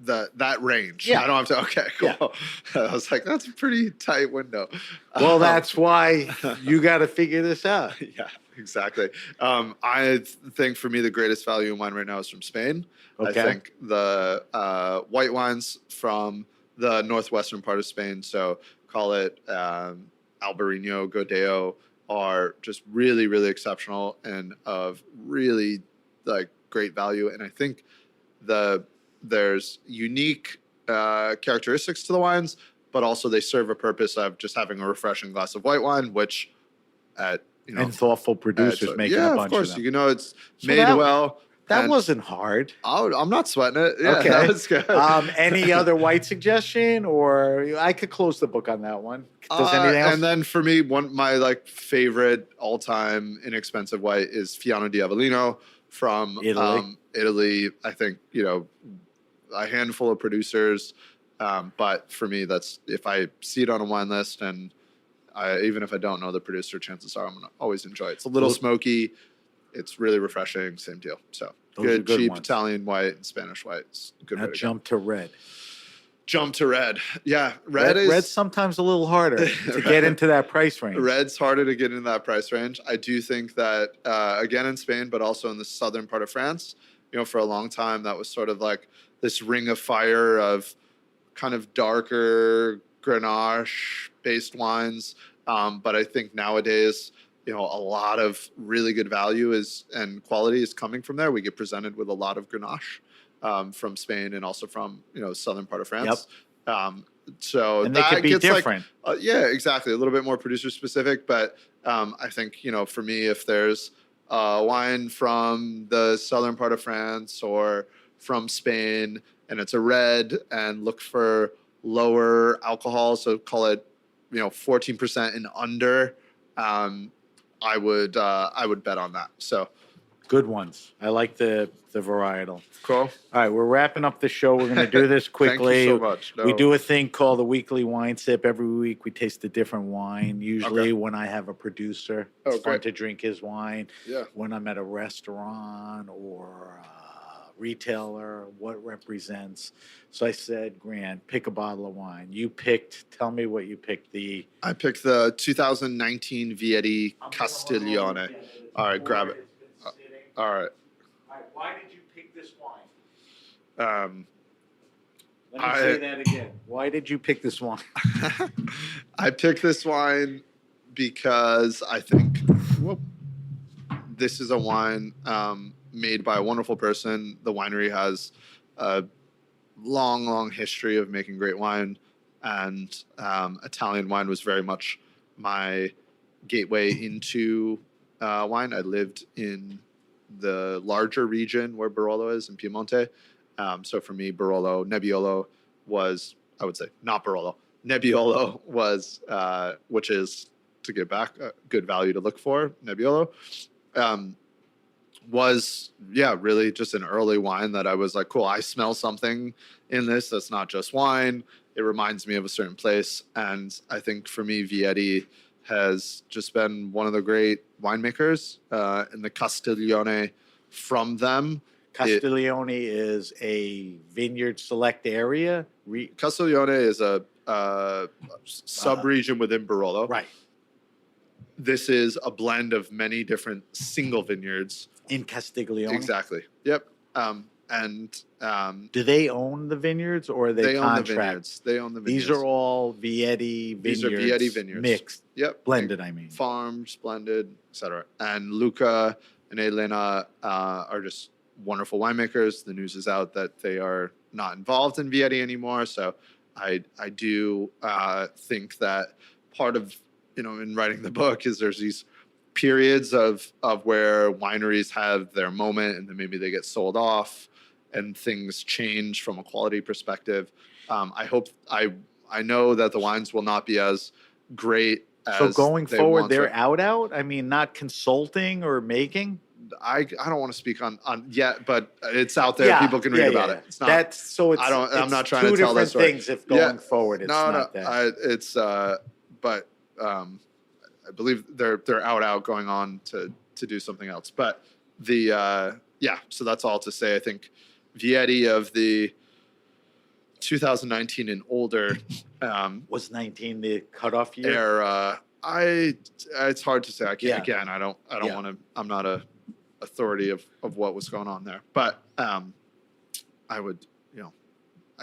That range. Yeah. I don't have to. Okay, cool. Yeah. I was like, that's a pretty tight window. Well, that's why you got to figure this out. Yeah, exactly. I think for me, the greatest value in wine right now is from Spain. Okay. I think the white wines from the northwestern part of Spain, so call it Albarino, Godeo, are just really, really exceptional and of really like great value. And I think there's unique characteristics to the wines, but also they serve a purpose of just having a refreshing glass of white wine, which at And thoughtful producers making a bunch of course, them. it's So made that- well. That and wasn't hard. I'm not sweating it. Yeah, Okay. that was good. Any other white suggestion, or I could close the book on that one. Does anything else? And then for me, my like favorite all-time inexpensive white is Fiano di Avellino from Italy. Italy. I think a handful of producers, but for me, that's if I see it on a wine list, and even if I don't know the producer, chances are I'm gonna always enjoy it. It's a little smoky. It's really refreshing. Same deal. So Those are good, good cheap ones. Italian white and Spanish white. It's a good. Now way to go. jump to red. Jump to red. Yeah, red's Red's sometimes a little harder to get into that price range. Red's harder to get into that price range. I do think that again in Spain, but also in the southern part of France. For a long time that was sort of like this ring of fire of kind of darker Grenache based wines. But I think nowadays, a lot of really good value and quality is coming from there. We get presented with a lot of Grenache from Spain and also from southern part of France. So And they that could be gets different. yeah, exactly. A little bit more producer specific, but I think for me, if there's wine from the southern part of France or from Spain, and it's a red, and look for lower alcohol, so call it 14% and under. I would bet on that. So Good ones. I like the varietal. cool. All right, we're wrapping up the show. We're going to do this quickly. Thank you so much. We do a thing called the weekly wine sip. Every week we taste a different wine. Usually Okay. when I have a producer, Oh, it's fun great. to drink his wine. Yeah. When I'm at a restaurant or a retailer, what represents. So I said, Grant, pick a bottle of wine. Tell me what you picked. I picked the 2019 Vietti Castiglione. All right, grab it. All right. Why did you pick this wine? Let me I- say that again. Why did you pick this wine? I picked this wine because I think this is a wine made by a wonderful person. The winery has a long, long history of making great wine, and Italian wine was very much my gateway into wine. I lived in the larger region where Barolo is in Piemonte. So for me, Nebbiolo was, I would say, not Barolo. Nebbiolo was, which is, to get back, a good value to look for, Nebbiolo, was, really just an early wine that I was like, cool, I smell something in this that's not just wine. It reminds me of a certain place. And I think for me, Vietti has just been one of the great winemakers, and the Castiglione from them. Castiglione is a vineyard select area. Castiglione is a sub-region within Barolo. Right. This is a blend of many different single vineyards. In Castiglione. Exactly. Yep. Do they own the vineyards or are they own the contract? vineyards. They own the vineyards. These are all Vietti vineyards. These are Vietti vineyards. Mixed. Yep. Blended, I mean. Farms, blended, etc. And Luca and Elena are just wonderful winemakers. The news is out that they are not involved in Vietti anymore. So I do think that part of, in writing the book is there's these periods of where wineries have their moment and then maybe they get sold off and things change from a quality perspective. I know that the wines will not be as great as So going they forward, once they're were. out? I mean, not consulting or making? I don't want to speak on yet, but it's out there. People can read about it. It's not. I'm not trying to tell that story. Two different things if going forward it's not that. But believe they're out going on to do something else. But so that's all to say. I think Vietti of the 2019 and older Was 19 the cutoff year? era. It's hard to say. I can't. Yeah. Again, I don't Yeah. want to. I'm not a authority of what was going on there. But I would,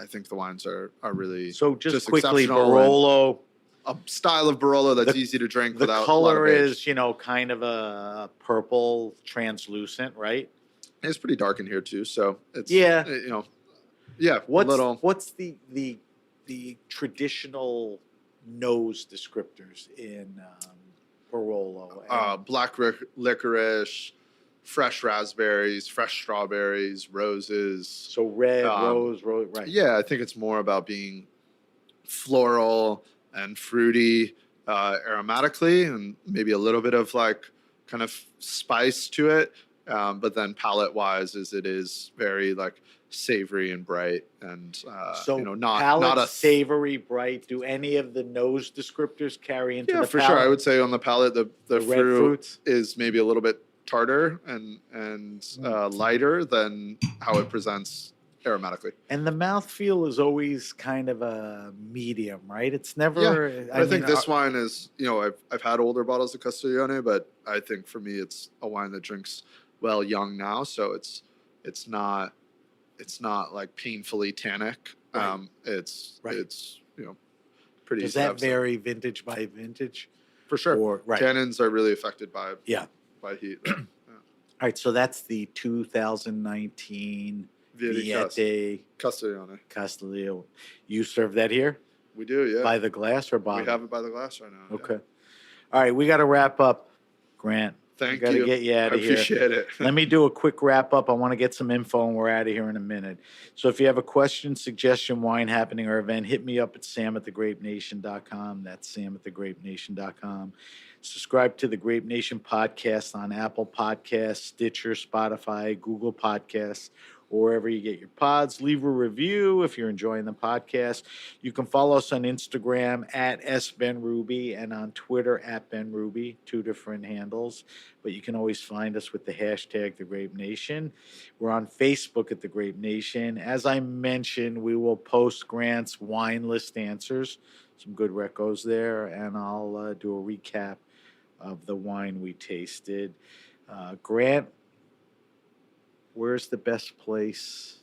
I think the wines are really So just quickly, exceptional Barolo. and a style of Barolo that's easy to drink The without a lot color of age. is, kind of a purple, translucent, right? It's pretty dark in here too, so it's Yeah. Little. What's the traditional nose descriptors in Barolo? And- Black licorice, fresh raspberries, fresh strawberries, roses. so red, rose, right? Yeah, I think it's more about being floral and fruity aromatically, and maybe a little bit of like kind of spice to it. But then palate wise, it is very like savory and bright, and not palate, a savory, bright. Do any of the nose descriptors carry into yeah the for palate? sure. I would say on the palate, the red fruit fruits? is maybe a little bit tartar and lighter than how it presents aromatically. And the mouthfeel is always kind of a medium, right? It's never. I think this wine is, I've had older bottles of Castiglione, but I think for me it's a wine that drinks well young now, so it's not like painfully tannic. Right. It's Right. it's pretty. Does that vary vintage by vintage? For sure. Or, right. Tannins are really affected by Yeah. heat. All right. So that's the 2019 Vietti Castiglione. Castiglio. You serve that here We do, yeah. by the glass or bottle? We have it by the glass right now. yeah. Okay. All right. We got to wrap up, Grant. Thank Got to you. get you out I of here. appreciate it. Let me do a quick wrap up. I want to get some info and we're out of here in a minute. So if you have a question, suggestion, wine happening, or event, hit me up at sam@thegrapenation.com. That's sam@thegrapenation.com. Subscribe to the Grape Nation podcast on Apple Podcasts, Stitcher, Spotify, Google Podcasts, or wherever you get your pods. Leave a review if you're enjoying the podcast. You can follow us on Instagram at @SBenRuby and on Twitter @BenRuby, 2 different handles. But you can always find us with the hashtag The Grape Nation. We're on Facebook at The Grape Nation. As I mentioned, we will post Grant's wine list answers, some good recos there, and I'll do a recap of the wine we tasted. Grant, where's the best place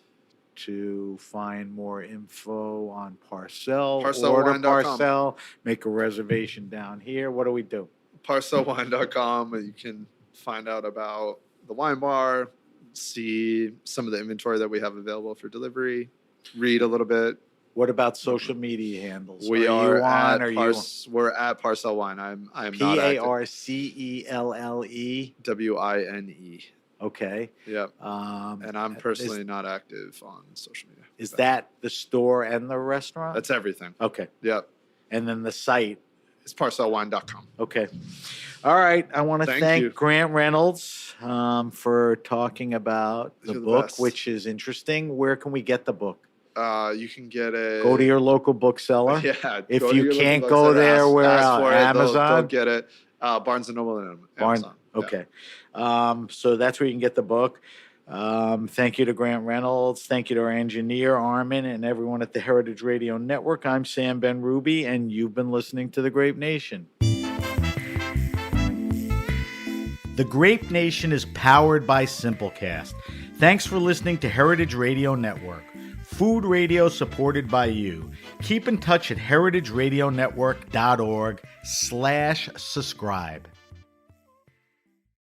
to find more info on Parcel? Order Parcelwine.com. Parcel, make a reservation down here. What do we do? Parcelwine.com. You can find out about the wine bar, see some of the inventory that we have available for delivery, read a little bit. What about social media handles? We are are you on? at Are you we're at Parcel Wine. I'm not active. Parcelle? WINE. Okay. Yep. And I'm personally is, not active on social media. is that the store and the restaurant? That's everything. Okay. Yep. And then the site. It's parcelwine.com. Okay. All right. I want to Thank you. thank Grant Reynolds for talking about the You're the book, best. which is interesting. Where can we get the book? You can get a Go to your local bookseller. Yeah. If go to you your local can't bookstore, go there, where ask for it. Amazon? They'll get it. Barnes and Noble and Amazon. Yeah. Okay. So that's where you can get the book. Thank you to Grant Reynolds. Thank you to our engineer, Armin, and everyone at the Heritage Radio Network. I'm Sam Ben-Ruby, and you've been listening to The Grape Nation. The Grape Nation is powered by Simplecast. Thanks for listening to Heritage Radio Network. Food radio supported by you. Keep in touch at heritageradionetwork.org/subscribe.